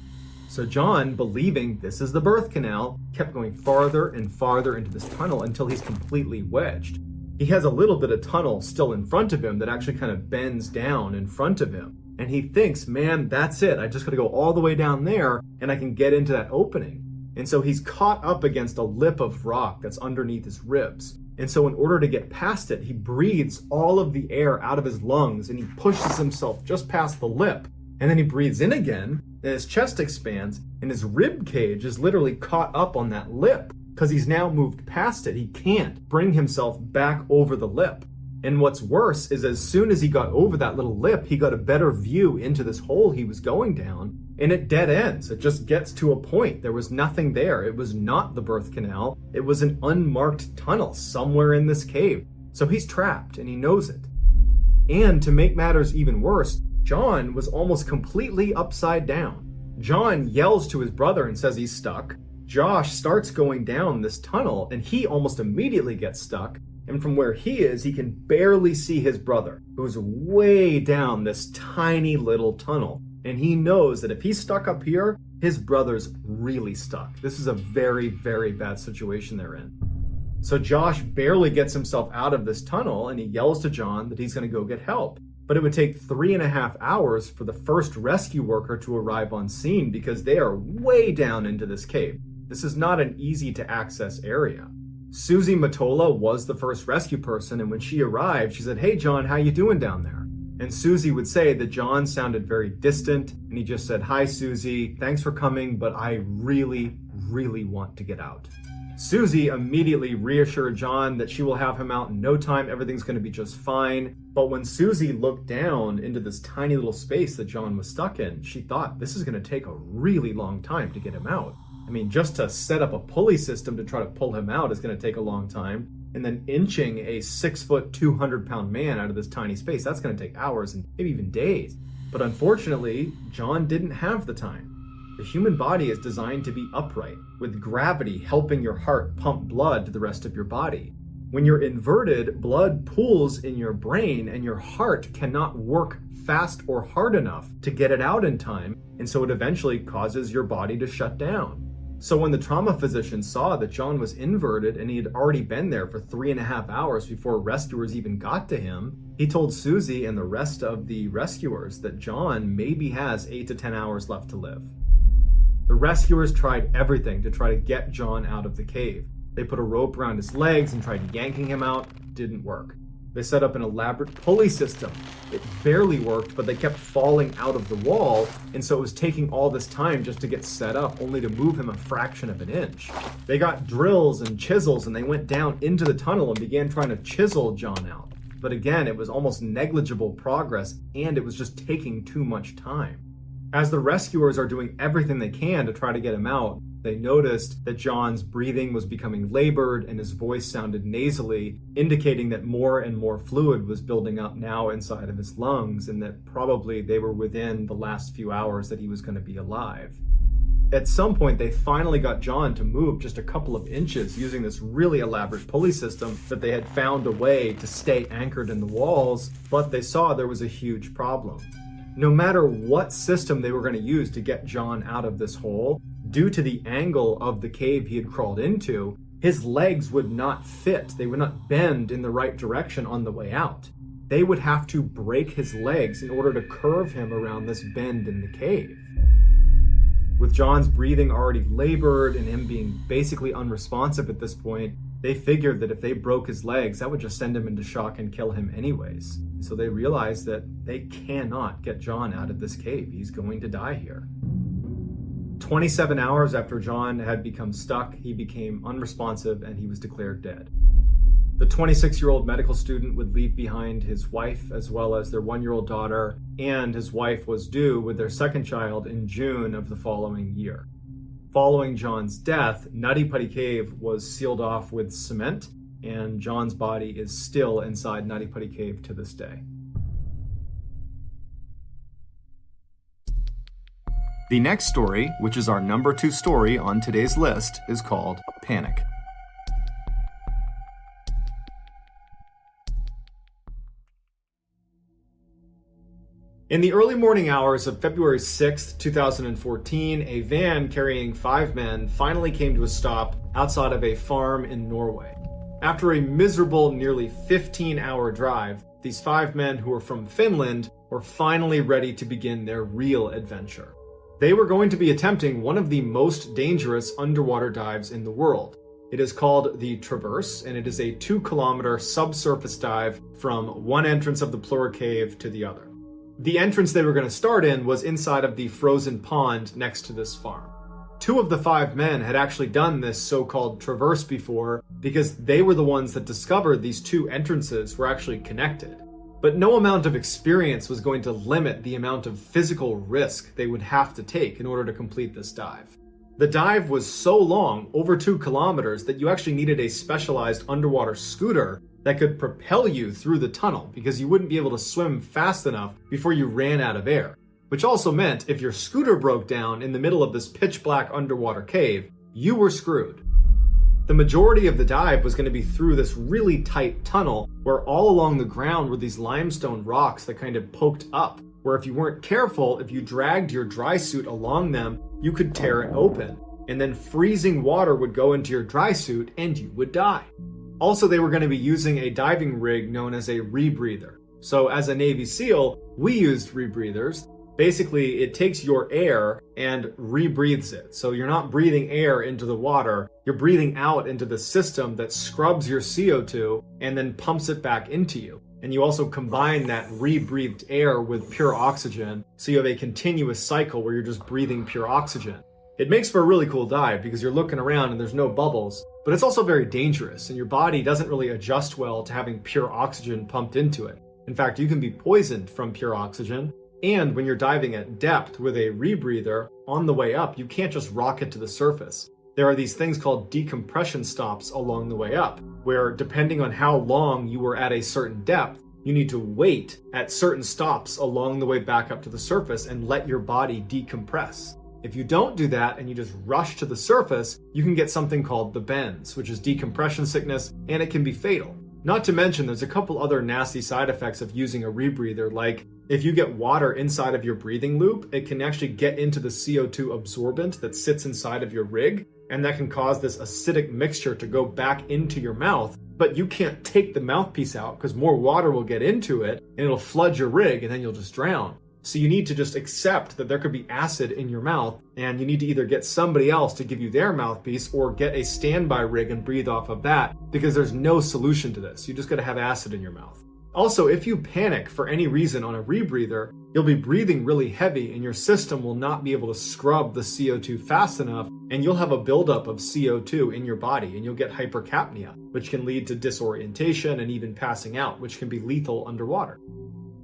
So John, believing this is the birth canal, kept going farther and farther into this tunnel until he's completely wedged. He has a little bit of tunnel still in front of him that actually kind of bends down in front of him. And he thinks, man, that's it. I just got to go all the way down there and I can get into that opening. And so he's caught up against a lip of rock that's underneath his ribs. And so in order to get past it, he breathes all of the air out of his lungs and he pushes himself just past the lip. And then he breathes in again and his chest expands and his rib cage is literally caught up on that lip. Because he's now moved past it, he can't bring himself back over the lip. And what's worse is as soon as he got over that little lip, he got a better view into this hole he was going down, and it dead ends. It just gets to a point. There was nothing there. It was not the birth canal. It was an unmarked tunnel somewhere in this cave. So he's trapped, and he knows it. And to make matters even worse, John was almost completely upside down. John yells to his brother and says he's stuck. Josh starts going down this tunnel and he almost immediately gets stuck. And from where he is, he can barely see his brother, who's way down this tiny little tunnel. And he knows that if he's stuck up here, his brother's really stuck. This is a very, very bad situation they're in. So Josh barely gets himself out of this tunnel and he yells to John that he's going to go get help. But it would take 3.5 hours for the first rescue worker to arrive on scene because they are way down into this cave. This is not an easy to access area. Susie Matola was the first rescue person, and when she arrived, she said, "Hey John, how you doing down there?" And Susie would say that John sounded very distant, and he just said, "Hi Susie, thanks for coming, but I really, really want to get out." Susie immediately reassured John that she will have him out in no time, everything's going to be just fine. But when Susie looked down into this tiny little space that John was stuck in, she thought this is going to take a really long time to get him out. I mean, just to set up a pulley system to try to pull him out is going to take a long time. And then inching a 6 foot, 200 pound man out of this tiny space, that's going to take hours and maybe even days. But unfortunately, John didn't have the time. The human body is designed to be upright, with gravity helping your heart pump blood to the rest of your body. When you're inverted, blood pools in your brain and your heart cannot work fast or hard enough to get it out in time, and so it eventually causes your body to shut down. So when the trauma physician saw that John was inverted and he had already been there for 3.5 hours before rescuers even got to him, he told Susie and the rest of the rescuers that John maybe has 8 to 10 hours left to live. The rescuers tried everything to try to get John out of the cave. They put a rope around his legs and tried yanking him out. Didn't work. They set up an elaborate pulley system. It barely worked, but they kept falling out of the wall, and so it was taking all this time just to get set up, only to move him a fraction of an inch. They got drills and chisels, and they went down into the tunnel and began trying to chisel John out. But again, it was almost negligible progress, and it was just taking too much time. As the rescuers are doing everything they can to try to get him out, they noticed that John's breathing was becoming labored and his voice sounded nasally, indicating that more and more fluid was building up now inside of his lungs and that probably they were within the last few hours that he was going to be alive. At some point, they finally got John to move just a couple of inches using this really elaborate pulley system that they had found a way to stay anchored in the walls, but they saw there was a huge problem. No matter what system they were going to use to get John out of this hole, due to the angle of the cave he had crawled into, his legs would not fit. They would not bend in the right direction on the way out. They would have to break his legs in order to curve him around this bend in the cave. With John's breathing already labored and him being basically unresponsive at this point, they figured that if they broke his legs, that would just send him into shock and kill him anyways. So they realized that they cannot get John out of this cave. He's going to die here. 27 hours after John had become stuck, he became unresponsive and he was declared dead. The 26-year-old medical student would leave behind his wife as well as their 1-year-old daughter, and his wife was due with their second child in June of the following year. Following John's death, Nutty Putty Cave was sealed off with cement, and John's body is still inside Nutty Putty Cave to this day. The next story, which is our number 2 story on today's list, is called Panic. In the early morning hours of February 6, 2014, a van carrying 5 men finally came to a stop outside of a farm in Norway. After a miserable nearly 15-hour drive, these 5 men who were from Finland were finally ready to begin their real adventure. They were going to be attempting one of the most dangerous underwater dives in the world. It is called the Traverse, and it is a 2-kilometer subsurface dive from one entrance of the Plura Cave to the other. The entrance they were going to start in was inside of the frozen pond next to this farm. 2 of the 5 men had actually done this so-called traverse before because they were the ones that discovered these 2 entrances were actually connected. But no amount of experience was going to limit the amount of physical risk they would have to take in order to complete this dive. The dive was so long, over 2 kilometers, that you actually needed a specialized underwater scooter that could propel you through the tunnel because you wouldn't be able to swim fast enough before you ran out of air. Which also meant if your scooter broke down in the middle of this pitch black underwater cave, you were screwed. The majority of the dive was going to be through this really tight tunnel where all along the ground were these limestone rocks that kind of poked up, where if you weren't careful, if you dragged your dry suit along them, you could tear it open. And then freezing water would go into your dry suit and you would die. Also, they were going to be using a diving rig known as a rebreather. So as a Navy SEAL, we used rebreathers. Basically, it takes your air and rebreathes it. So you're not breathing air into the water, you're breathing out into the system that scrubs your CO2 and then pumps it back into you. And you also combine that rebreathed air with pure oxygen, so you have a continuous cycle where you're just breathing pure oxygen. It makes for a really cool dive because you're looking around and there's no bubbles, but it's also very dangerous and your body doesn't really adjust well to having pure oxygen pumped into it. In fact, you can be poisoned from pure oxygen, and when you're diving at depth with a rebreather, on the way up, you can't just rocket to the surface. There are these things called decompression stops along the way up, where depending on how long you were at a certain depth, you need to wait at certain stops along the way back up to the surface and let your body decompress. If you don't do that and you just rush to the surface, you can get something called the bends, which is decompression sickness, and it can be fatal. Not to mention, there's a couple other nasty side effects of using a rebreather, like if you get water inside of your breathing loop, it can actually get into the CO2 absorbent that sits inside of your rig, and that can cause this acidic mixture to go back into your mouth, but you can't take the mouthpiece out because more water will get into it and it'll flood your rig and then you'll just drown. So you need to just accept that there could be acid in your mouth, and you need to either get somebody else to give you their mouthpiece or get a standby rig and breathe off of that, because there's no solution to this. You just gotta have acid in your mouth. Also, if you panic for any reason on a rebreather, you'll be breathing really heavy and your system will not be able to scrub the CO2 fast enough, and you'll have a buildup of CO2 in your body and you'll get hypercapnia, which can lead to disorientation and even passing out, which can be lethal underwater.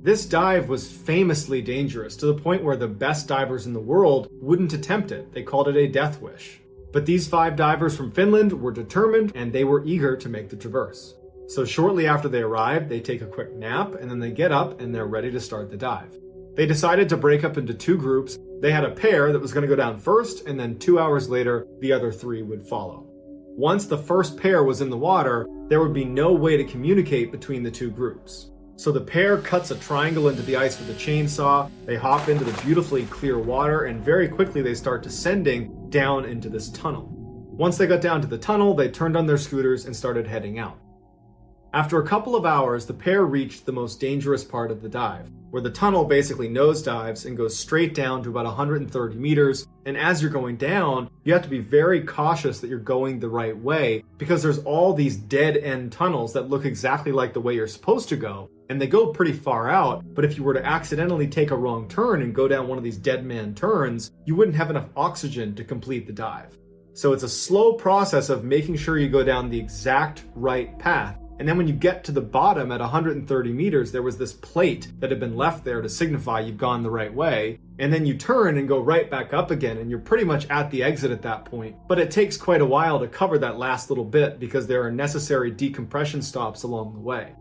This dive was famously dangerous to the point where the best divers in the world wouldn't attempt it. They called it a death wish. But these 5 divers from Finland were determined and they were eager to make the traverse. So shortly after they arrived, they take a quick nap and then they get up and they're ready to start the dive. They decided to break up into two groups. They had a pair that was going to go down first, and then 2 hours later, the other three would follow. Once the first pair was in the water, there would be no way to communicate between the two groups. So the pair cuts a triangle into the ice with a chainsaw, they hop into the beautifully clear water, and very quickly they start descending down into this tunnel. Once they got down to the tunnel, they turned on their scooters and started heading out. After a couple of hours, the pair reached the most dangerous part of the dive, where the tunnel basically nosedives and goes straight down to about 130 meters. And as you're going down, you have to be very cautious that you're going the right way, because there's all these dead-end tunnels that look exactly like the way you're supposed to go, and they go pretty far out. But if you were to accidentally take a wrong turn and go down one of these dead man turns, you wouldn't have enough oxygen to complete the dive. So it's a slow process of making sure you go down the exact right path. And then when you get to the bottom at 130 meters, there was this plate that had been left there to signify you've gone the right way. And then you turn and go right back up again, and you're pretty much at the exit at that point. But it takes quite a while to cover that last little bit because there are necessary decompression stops along the way.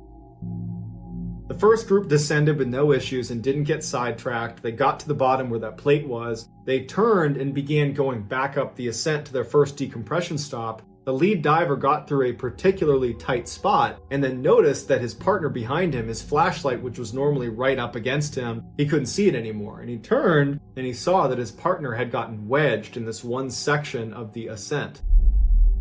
The first group descended with no issues and didn't get sidetracked. They got to the bottom where that plate was. They turned and began going back up the ascent to their first decompression stop. The lead diver got through a particularly tight spot and then noticed that his partner behind him, his flashlight, which was normally right up against him, he couldn't see it anymore. And he turned and he saw that his partner had gotten wedged in this one section of the ascent.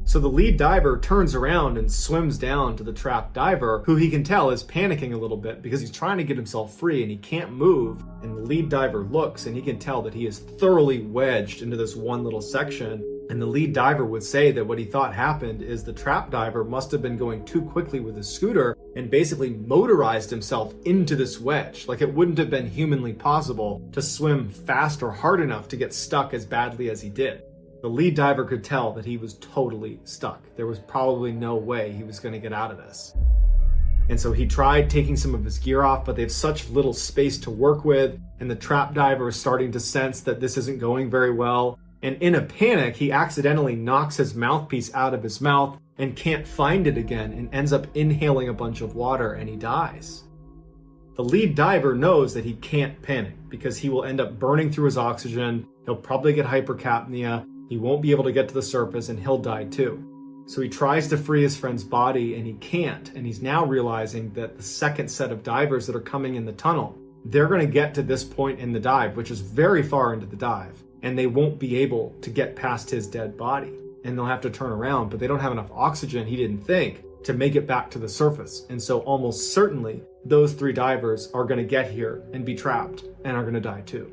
So the lead diver turns around and swims down to the trapped diver, who he can tell is panicking a little bit because he's trying to get himself free and he can't move. And the lead diver looks and he can tell that he is thoroughly wedged into this one little section. And the lead diver would say that what he thought happened is the trap diver must have been going too quickly with his scooter and basically motorized himself into this wedge. Like it wouldn't have been humanly possible to swim fast or hard enough to get stuck as badly as he did. The lead diver could tell that he was totally stuck. There was probably no way he was going to get out of this. And so he tried taking some of his gear off, but they have such little space to work with, and the trap diver is starting to sense that this isn't going very well. And in a panic, he accidentally knocks his mouthpiece out of his mouth and can't find it again and ends up inhaling a bunch of water, and he dies. The lead diver knows that he can't panic because he will end up burning through his oxygen. He'll probably get hypercapnia. He won't be able to get to the surface and he'll die too. So he tries to free his friend's body and he can't. And he's now realizing that the second set of divers that are coming in the tunnel, they're going to get to this point in the dive, which is very far into the dive. And they won't be able to get past his dead body. And they'll have to turn around, but they don't have enough oxygen, he didn't think, to make it back to the surface. And so almost certainly those three divers are going to get here and be trapped and are going to die too.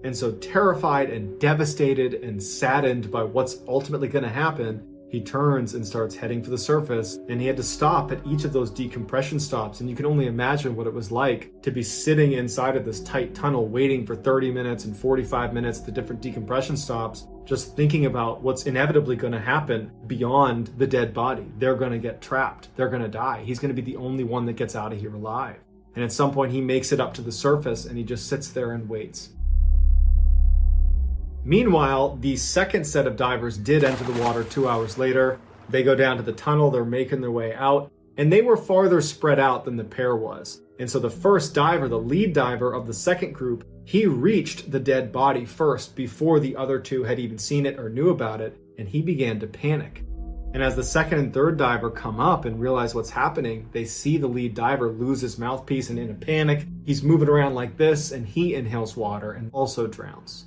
And so terrified and devastated and saddened by what's ultimately going to happen, he turns and starts heading for the surface. And he had to stop at each of those decompression stops. And you can only imagine what it was like to be sitting inside of this tight tunnel waiting for 30 minutes and 45 minutes at the different decompression stops, just thinking about what's inevitably going to happen beyond the dead body. They're going to get trapped. They're going to die. He's going to be the only one that gets out of here alive. And at some point he makes it up to the surface and he just sits there and waits. Meanwhile, the second set of divers did enter the water 2 hours later. They go down to the tunnel, they're making their way out, and they were farther spread out than the pair was. And so the first diver, the lead diver of the second group, he reached the dead body first before the other two had even seen it or knew about it, and he began to panic. And as the second and third diver come up and realize what's happening, they see the lead diver lose his mouthpiece, and in a panic, he's moving around like this, and he inhales water and also drowns.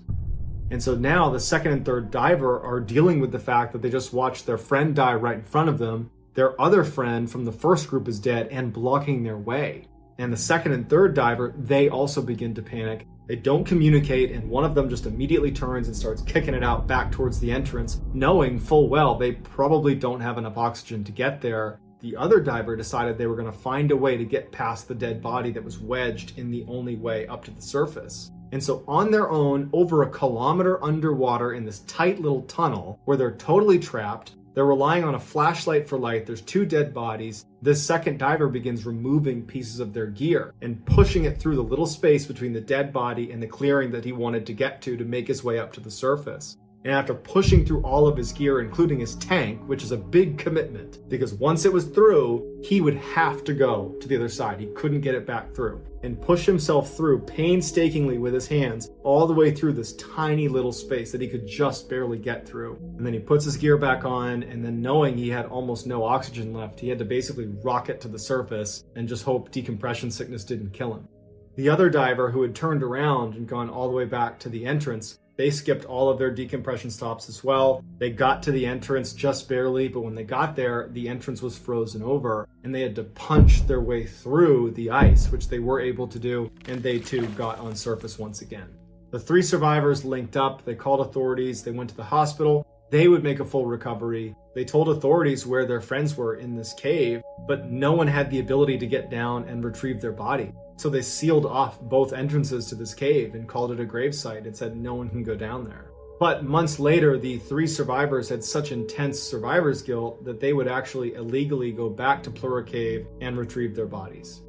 And so now the second and third diver are dealing with the fact that they just watched their friend die right in front of them. Their other friend from the first group is dead and blocking their way. And the second and third diver, they also begin to panic. They don't communicate, and one of them just immediately turns and starts kicking it out back towards the entrance, knowing full well they probably don't have enough oxygen to get there. The other diver decided they were going to find a way to get past the dead body that was wedged in the only way up to the surface. And so on their own, over a kilometer underwater in this tight little tunnel where they're totally trapped, they're relying on a flashlight for light. There's two dead bodies. This second diver begins removing pieces of their gear and pushing it through the little space between the dead body and the clearing that he wanted to get to make his way up to the surface. And after pushing through all of his gear, including his tank, which is a big commitment, because once it was through, he would have to go to the other side. He couldn't get it back through. And push himself through painstakingly with his hands all the way through this tiny little space that he could just barely get through. And then he puts his gear back on, and then knowing he had almost no oxygen left, he had to basically rocket to the surface and just hope decompression sickness didn't kill him. The other diver who had turned around and gone all the way back to the entrance, they skipped all of their decompression stops as well. They got to the entrance just barely, but when they got there, the entrance was frozen over and they had to punch their way through the ice, which they were able to do, and they too got on surface once again. The 3 survivors linked up, they called authorities, they went to the hospital. They would make a full recovery. They told authorities where their friends were in this cave, but no one had the ability to get down and retrieve their body. So they sealed off both entrances to this cave and called it a gravesite and said no one can go down there. But months later, the 3 survivors had such intense survivor's guilt that they would actually illegally go back to Plura Cave and retrieve their bodies.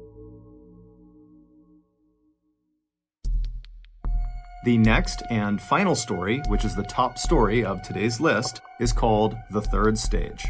The next and final story, which is the top story of today's list, is called The Third Stage.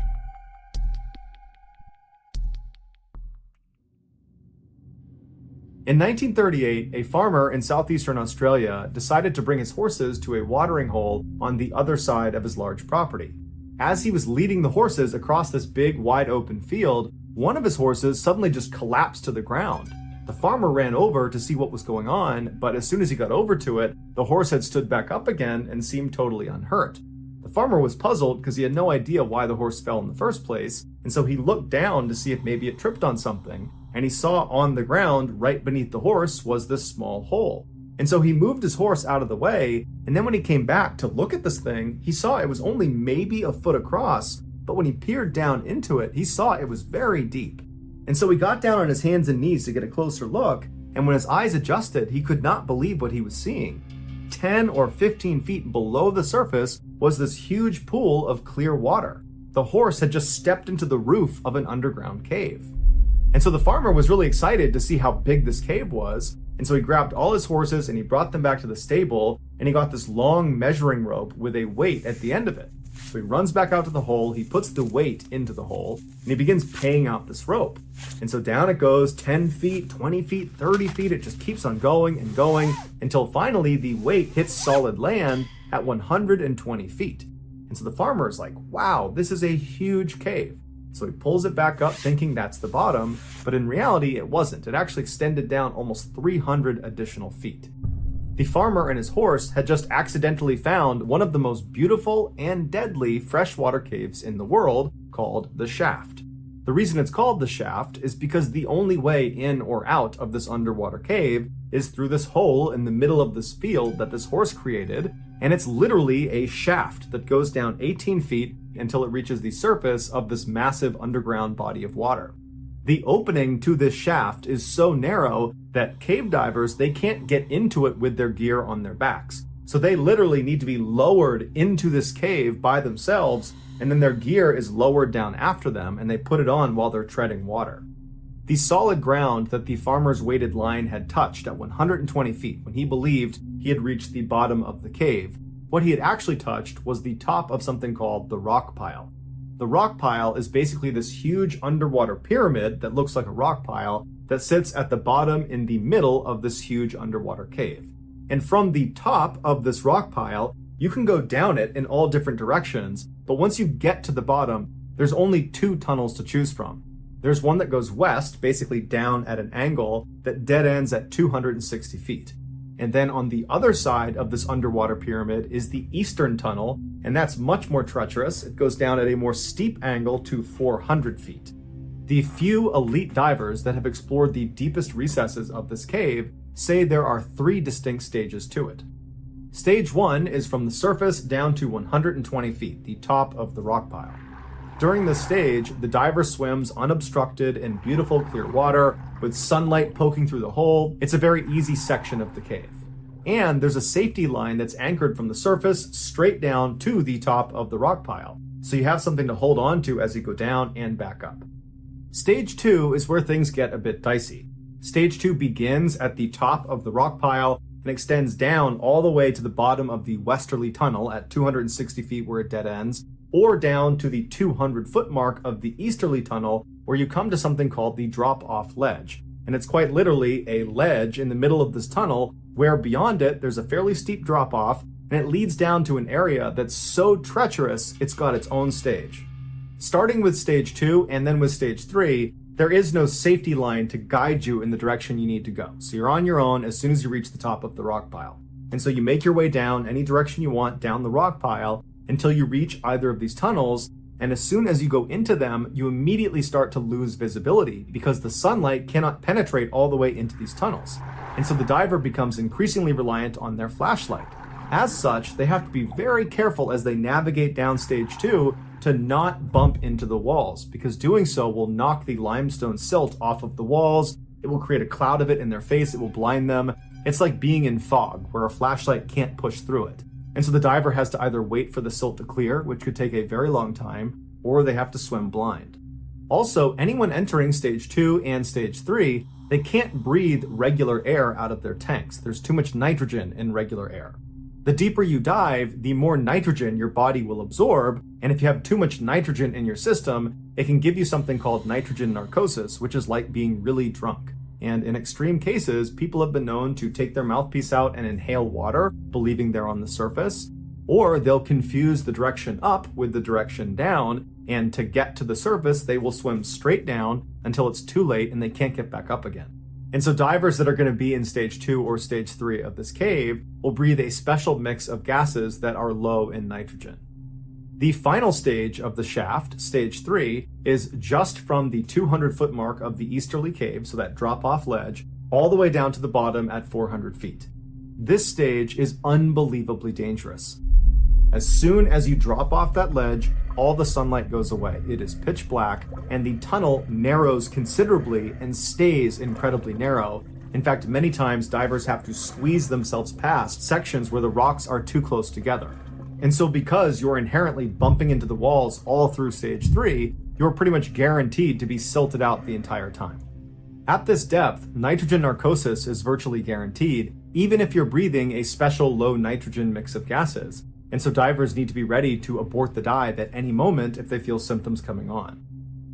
In 1938, a farmer in southeastern Australia decided to bring his horses to a watering hole on the other side of his large property. As he was leading the horses across this big, wide open field, one of his horses suddenly just collapsed to the ground. The farmer ran over to see what was going on, but as soon as he got over to it, the horse had stood back up again and seemed totally unhurt. The farmer was puzzled because he had no idea why the horse fell in the first place, and so he looked down to see if maybe it tripped on something, and he saw on the ground right beneath the horse was this small hole. And so he moved his horse out of the way, and then when he came back to look at this thing, he saw it was only maybe a foot across, but when he peered down into it, he saw it was very deep. And so he got down on his hands and knees to get a closer look, and when his eyes adjusted, he could not believe what he was seeing. 10 or 15 feet below the surface was this huge pool of clear water. The horse had just stepped into the roof of an underground cave. And so the farmer was really excited to see how big this cave was, and so he grabbed all his horses and he brought them back to the stable, and he got this long measuring rope with a weight at the end of it. So he runs back out to the hole, he puts the weight into the hole, and he begins paying out this rope. And so down it goes, 10 feet, 20 feet, 30 feet, it just keeps on going and going, until finally the weight hits solid land at 120 feet. And so the farmer is like, wow, this is a huge cave. So he pulls it back up thinking that's the bottom, but in reality it wasn't. It actually extended down almost 300 additional feet. The farmer and his horse had just accidentally found one of the most beautiful and deadly freshwater caves in the world, called the Shaft. The reason it's called the Shaft is because the only way in or out of this underwater cave is through this hole in the middle of this field that this horse created, and it's literally a shaft that goes down 18 feet until it reaches the surface of this massive underground body of water. The opening to this shaft is so narrow that cave divers, they can't get into it with their gear on their backs. So they literally need to be lowered into this cave by themselves, and then their gear is lowered down after them, and they put it on while they're treading water. The solid ground that the farmer's weighted line had touched at 120 feet when he believed he had reached the bottom of the cave, what he had actually touched was the top of something called the rock pile. The rock pile is basically this huge underwater pyramid that looks like a rock pile that sits at the bottom in the middle of this huge underwater cave. And from the top of this rock pile, you can go down it in all different directions, but once you get to the bottom, there's only 2 tunnels to choose from. There's one that goes west, basically down at an angle, that dead ends at 260 feet. And then on the other side of this underwater pyramid is the eastern tunnel, and that's much more treacherous. It goes down at a more steep angle to 400 feet. The few elite divers that have explored the deepest recesses of this cave say there are 3 distinct stages to it. Stage 1 is from the surface down to 120 feet, the top of the rock pile. During this stage, the diver swims unobstructed in beautiful clear water with sunlight poking through the hole. It's a very easy section of the cave. And there's a safety line that's anchored from the surface straight down to the top of the rock pile. So you have something to hold on to as you go down and back up. Stage 2 is where things get a bit dicey. Stage 2 begins at the top of the rock pile and extends down all the way to the bottom of the westerly tunnel at 260 feet where it dead ends, or down to the 200-foot mark of the easterly tunnel where you come to something called the drop-off ledge. And it's quite literally a ledge in the middle of this tunnel where beyond it there's a fairly steep drop-off, and it leads down to an area that's so treacherous it's got its own stage. Starting with stage 2 and then with stage 3, there is no safety line to guide you in the direction you need to go. So you're on your own as soon as you reach the top of the rock pile. And so you make your way down any direction you want down the rock pile until you reach either of these tunnels, and as soon as you go into them, you immediately start to lose visibility because the sunlight cannot penetrate all the way into these tunnels. And so the diver becomes increasingly reliant on their flashlight. As such, they have to be very careful as they navigate down stage 2 to not bump into the walls, because doing so will knock the limestone silt off of the walls. It will create a cloud of it in their face. It will blind them. It's like being in fog where a flashlight can't push through it. And so the diver has to either wait for the silt to clear, which could take a very long time, or they have to swim blind. Also, anyone entering stage 2 and stage 3, they can't breathe regular air out of their tanks. There's too much nitrogen in regular air. The deeper you dive, the more nitrogen your body will absorb, and if you have too much nitrogen in your system, it can give you something called nitrogen narcosis, which is like being really drunk. And in extreme cases, people have been known to take their mouthpiece out and inhale water, believing they're on the surface, or they'll confuse the direction up with the direction down, and to get to the surface, they will swim straight down until it's too late and they can't get back up again. And so divers that are going to be in stage 2 or stage 3 of this cave will breathe a special mix of gases that are low in nitrogen. The final stage of the shaft, stage 3, is just from the 200-foot mark of the easterly cave, so that drop-off ledge, all the way down to the bottom at 400 feet. This stage is unbelievably dangerous. As soon as you drop off that ledge, all the sunlight goes away. It is pitch black, and the tunnel narrows considerably and stays incredibly narrow. In fact, many times divers have to squeeze themselves past sections where the rocks are too close together. And so because you're inherently bumping into the walls all through stage 3, you're pretty much guaranteed to be silted out the entire time. At this depth, nitrogen narcosis is virtually guaranteed, even if you're breathing a special low nitrogen mix of gases. And so divers need to be ready to abort the dive at any moment if they feel symptoms coming on.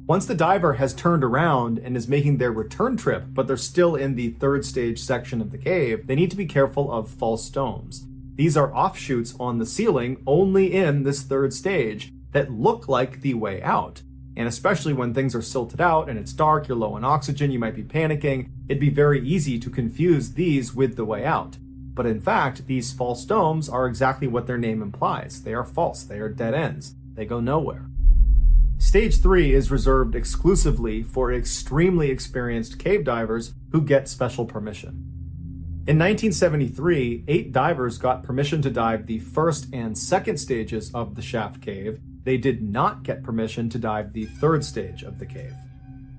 Once the diver has turned around and is making their return trip, but they're still in the 3rd stage section of the cave, they need to be careful of false domes. These are offshoots on the ceiling only in this 3rd stage that look like the way out. And especially when things are silted out and it's dark, you're low on oxygen, you might be panicking, it'd be very easy to confuse these with the way out. But in fact, these false domes are exactly what their name implies. They are false. They are dead ends. They go nowhere. Stage 3 is reserved exclusively for extremely experienced cave divers who get special permission. In 1973, 8 divers got permission to dive the 1st and 2nd stages of the shaft cave. They did not get permission to dive the 3rd stage of the cave.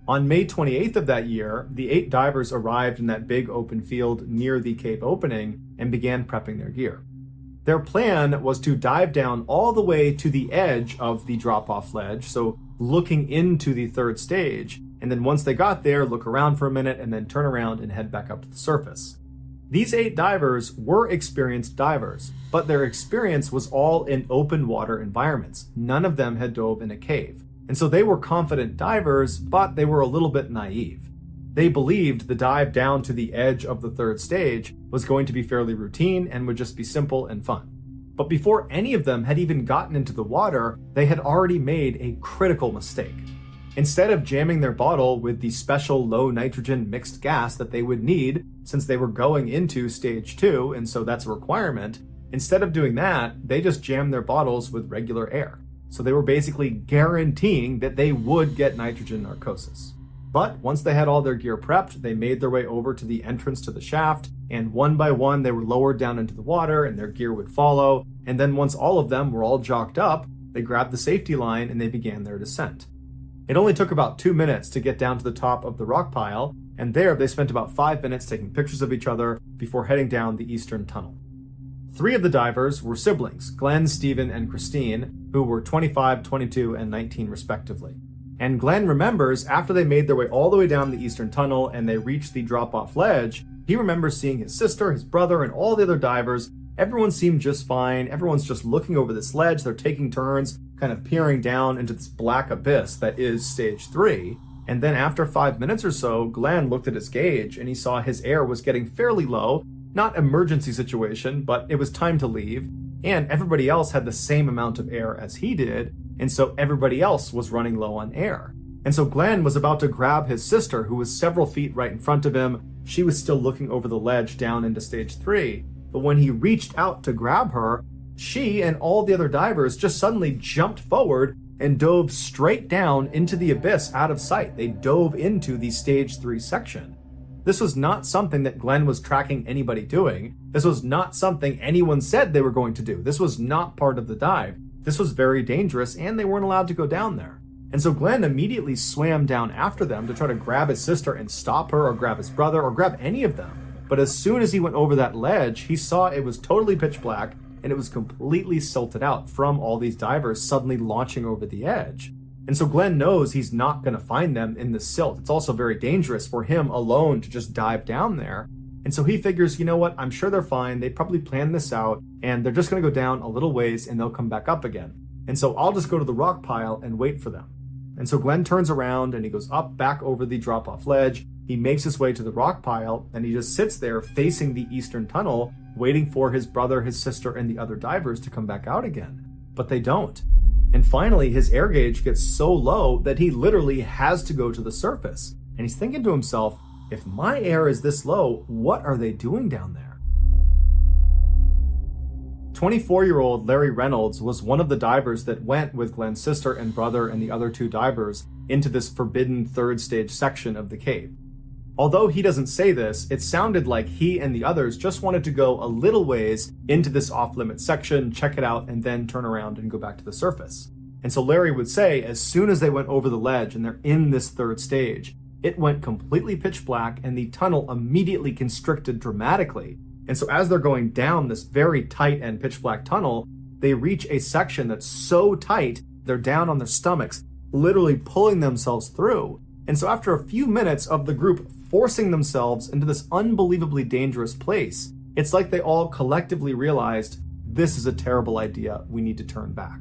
On May 28th of that year, the 8 divers arrived in that big open field near the cave opening and began prepping their gear. Their plan was to dive down all the way to the edge of the drop-off ledge, so looking into the 3rd stage, and then once they got there, look around for a minute and then turn around and head back up to the surface. These 8 divers were experienced divers, but their experience was all in open water environments. None of them had dove in a cave. And so they were confident divers, but they were a little bit naive. They believed the dive down to the edge of the 3rd stage was going to be fairly routine and would just be simple and fun. But before any of them had even gotten into the water, they had already made a critical mistake. Instead of jamming their bottle with the special low nitrogen mixed gas that they would need since they were going into stage 2, and so that's a requirement, instead of doing that, they just jammed their bottles with regular air. So they were basically guaranteeing that they would get nitrogen narcosis. But once they had all their gear prepped, they made their way over to the entrance to the shaft, and one by one they were lowered down into the water and their gear would follow. And then once all of them were all jocked up, they grabbed the safety line and they began their descent. It only took about 2 minutes to get down to the top of the rock pile, and there they spent about 5 minutes taking pictures of each other before heading down the eastern tunnel. 3 of the divers were siblings, Glenn, Stephen, and Christine, who were 25, 22, and 19 respectively. And Glenn remembers after they made their way all the way down the eastern tunnel and they reached the drop-off ledge, he remembers seeing his sister, his brother, and all the other divers. Everyone seemed just fine. Everyone's just looking over this ledge. They're taking turns, kind of peering down into this black abyss that is stage 3. And then after 5 minutes or so, Glenn looked at his gauge and he saw his air was getting fairly low. Not emergency situation, but it was time to leave. And everybody else had the same amount of air as he did. And so everybody else was running low on air. And so Glenn was about to grab his sister, who was several feet right in front of him. She was still looking over the ledge down into stage 3. But when he reached out to grab her, she and all the other divers just suddenly jumped forward and dove straight down into the abyss out of sight. They dove into the stage 3 section. This was not something that Glenn was tracking anybody doing. This was not something anyone said they were going to do. This was not part of the dive. This was very dangerous and they weren't allowed to go down there. And so Glenn immediately swam down after them to try to grab his sister and stop her, or grab his brother, or grab any of them. But as soon as he went over that ledge, he saw it was totally pitch black and it was completely silted out from all these divers suddenly launching over the edge. And so Glenn knows he's not going to find them in the silt. It's also very dangerous for him alone to just dive down there. And so he figures, you know what, I'm sure they're fine. They probably planned this out and they're just going to go down a little ways and they'll come back up again. And so I'll just go to the rock pile and wait for them. And so Glenn turns around and he goes up back over the drop-off ledge. He makes his way to the rock pile and he just sits there facing the eastern tunnel, waiting for his brother, his sister, and the other divers to come back out again. But they don't. And finally, his air gauge gets so low that he literally has to go to the surface. And he's thinking to himself, if my air is this low, what are they doing down there? 24-year-old Larry Reynolds was one of the divers that went with Glenn's sister and brother and the other 2 divers into this forbidden 3rd stage section of the cave. Although he doesn't say this, it sounded like he and the others just wanted to go a little ways into this off-limits section, check it out, and then turn around and go back to the surface. And so Larry would say, as soon as they went over the ledge and they're in this 3rd stage, it went completely pitch black and the tunnel immediately constricted dramatically. And so as they're going down this very tight and pitch black tunnel, they reach a section that's so tight, they're down on their stomachs, literally pulling themselves through. And so after a few minutes of the group forcing themselves into this unbelievably dangerous place, it's like they all collectively realized, this is a terrible idea, we need to turn back.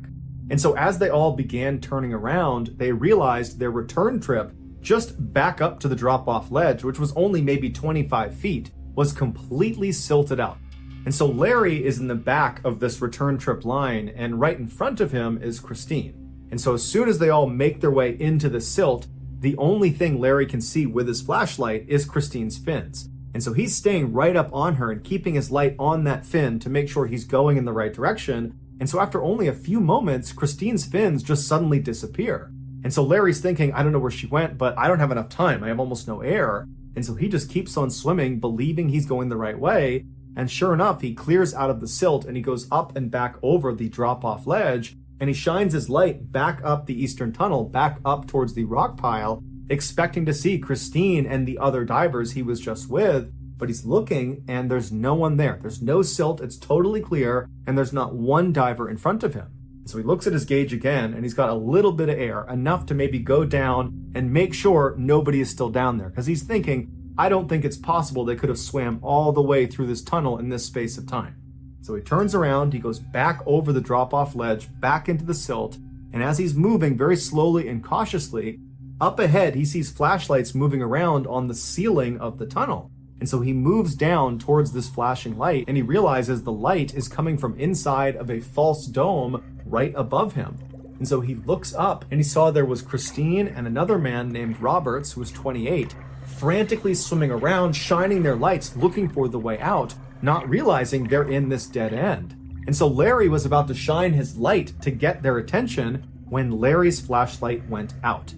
And so as they all began turning around, they realized their return trip just back up to the drop-off ledge, which was only maybe 25 feet, was completely silted out. And so Larry is in the back of this return trip line, and right in front of him is Christine. And so as soon as they all make their way into the silt, the only thing Larry can see with his flashlight is Christine's fins. And so he's staying right up on her and keeping his light on that fin to make sure he's going in the right direction. And so after only a few moments, Christine's fins just suddenly disappear. And so Larry's thinking, I don't know where she went, but I don't have enough time. I have almost no air. And so he just keeps on swimming, believing he's going the right way. And sure enough, he clears out of the silt and he goes up and back over the drop-off ledge. And he shines his light back up the eastern tunnel, back up towards the rock pile, expecting to see Christine and the other divers he was just with. But he's looking and there's no one there. There's no silt, it's totally clear, and there's not one diver in front of him. So he looks at his gauge again and he's got a little bit of air, enough to maybe go down and make sure nobody is still down there. Because he's thinking, I don't think it's possible they could have swam all the way through this tunnel in this space of time. So he turns around, he goes back over the drop-off ledge, back into the silt, and as he's moving very slowly and cautiously, up ahead he sees flashlights moving around on the ceiling of the tunnel. And so he moves down towards this flashing light, and he realizes the light is coming from inside of a false dome right above him. And so he looks up and he saw there was Christine and another man named Roberts, who was 28, frantically swimming around, shining their lights, looking for the way out, not realizing they're in this dead end. And so Larry was about to shine his light to get their attention when Larry's flashlight went out.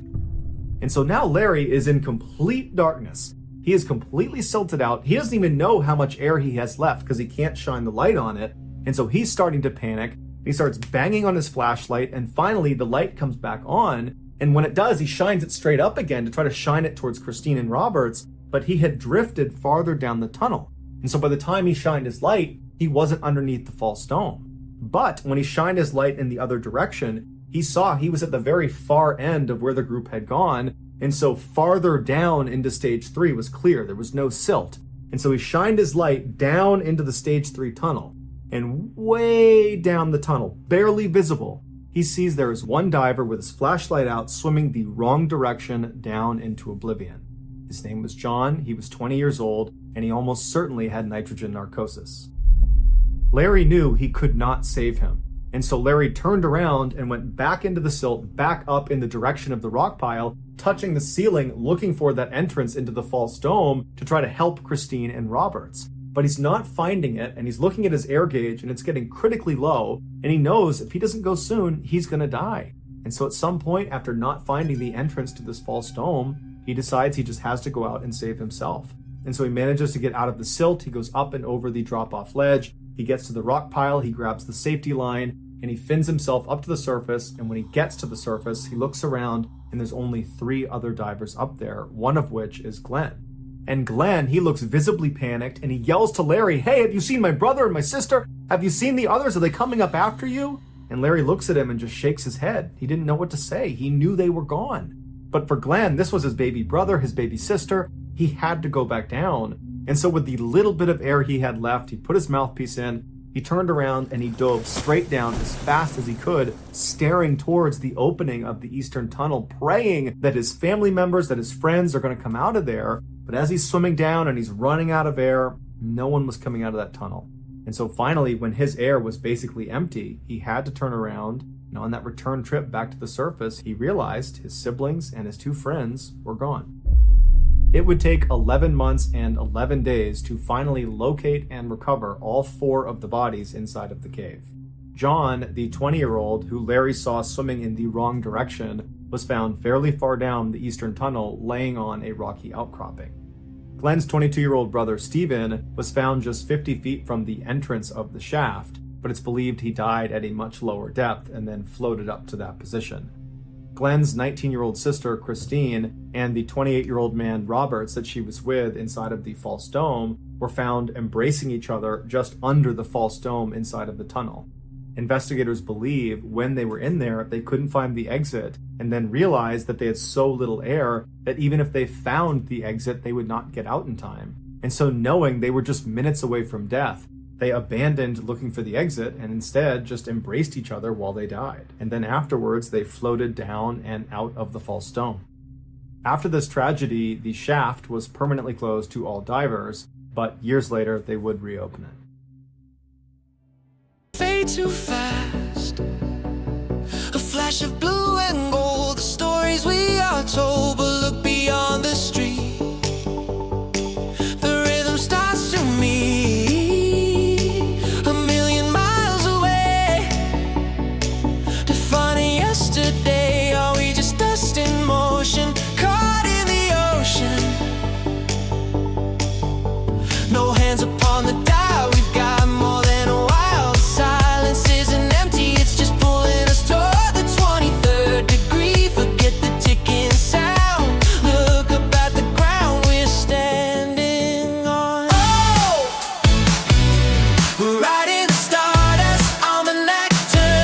And so now Larry is in complete darkness. He is completely silted out. He doesn't even know how much air he has left because he can't shine the light on it. And so he's starting to panic. He starts banging on his flashlight, and finally the light comes back on. And when it does, he shines it straight up again to try to shine it towards Christine and Roberts, but he had drifted farther down the tunnel. And so by the time he shined his light, he wasn't underneath the false dome. But when he shined his light in the other direction, He saw he was at the very far end of where the group had gone, and so farther down into stage 3 was clear. There was no silt. And so he shined his light down into the stage 3 tunnel, and way down the tunnel, barely visible, he sees there is one diver with his flashlight out swimming the wrong direction down into oblivion. His name was John, he was 20 years old, and he almost certainly had nitrogen narcosis. Larry knew he could not save him, and so Larry turned around and went back into the silt, back up in the direction of the rock pile, touching the ceiling, looking for that entrance into the false dome to try to help Christine and Roberts. But he's not finding it, and he's looking at his air gauge, and it's getting critically low, and he knows if he doesn't go soon, he's gonna die. And so at some point, after not finding the entrance to this false dome, he decides he just has to go out and save himself. And so he manages to get out of the silt, he goes up and over the drop-off ledge, he gets to the rock pile, he grabs the safety line, and he fins himself up to the surface, and when he gets to the surface, he looks around, and there's only 3 other divers up there, one of which is Glenn. And Glenn, he looks visibly panicked, and he yells to Larry, "Hey, have you seen my brother and my sister? Have you seen the others? Are they coming up after you?" And Larry looks at him and just shakes his head. He didn't know what to say. He knew they were gone. But for Glenn, this was his baby brother, his baby sister. He had to go back down. And so with the little bit of air he had left, he put his mouthpiece in, he turned around, and he dove straight down as fast as he could, staring towards the opening of the eastern tunnel, praying that his family members, that his friends are going to come out of there. But as he's swimming down and he's running out of air, no one was coming out of that tunnel. And so finally, when his air was basically empty, he had to turn around. And on that return trip back to the surface, he realized his siblings and his 2 friends were gone. It would take 11 months and 11 days to finally locate and recover all 4 of the bodies inside of the cave. John, the 20-year-old who Larry saw swimming in the wrong direction, was found fairly far down the eastern tunnel, laying on a rocky outcropping. Glenn's 22-year-old brother Stephen was found just 50 feet from the entrance of the shaft, but it's believed he died at a much lower depth and then floated up to that position. Glenn's 19-year-old sister Christine and the 28-year-old man Roberts that she was with inside of the false dome were found embracing each other just under the false dome inside of the tunnel. Investigators believe when they were in there, they couldn't find the exit, and then realized that they had so little air that even if they found the exit, they would not get out in time. And so knowing they were just minutes away from death, they abandoned looking for the exit and instead just embraced each other while they died. And then afterwards, they floated down and out of the false dome. After this tragedy, the shaft was permanently closed to all divers, but years later, they would reopen it. Fade too fast, a flash of blue and gold, the stories we are told, but look beyond the street.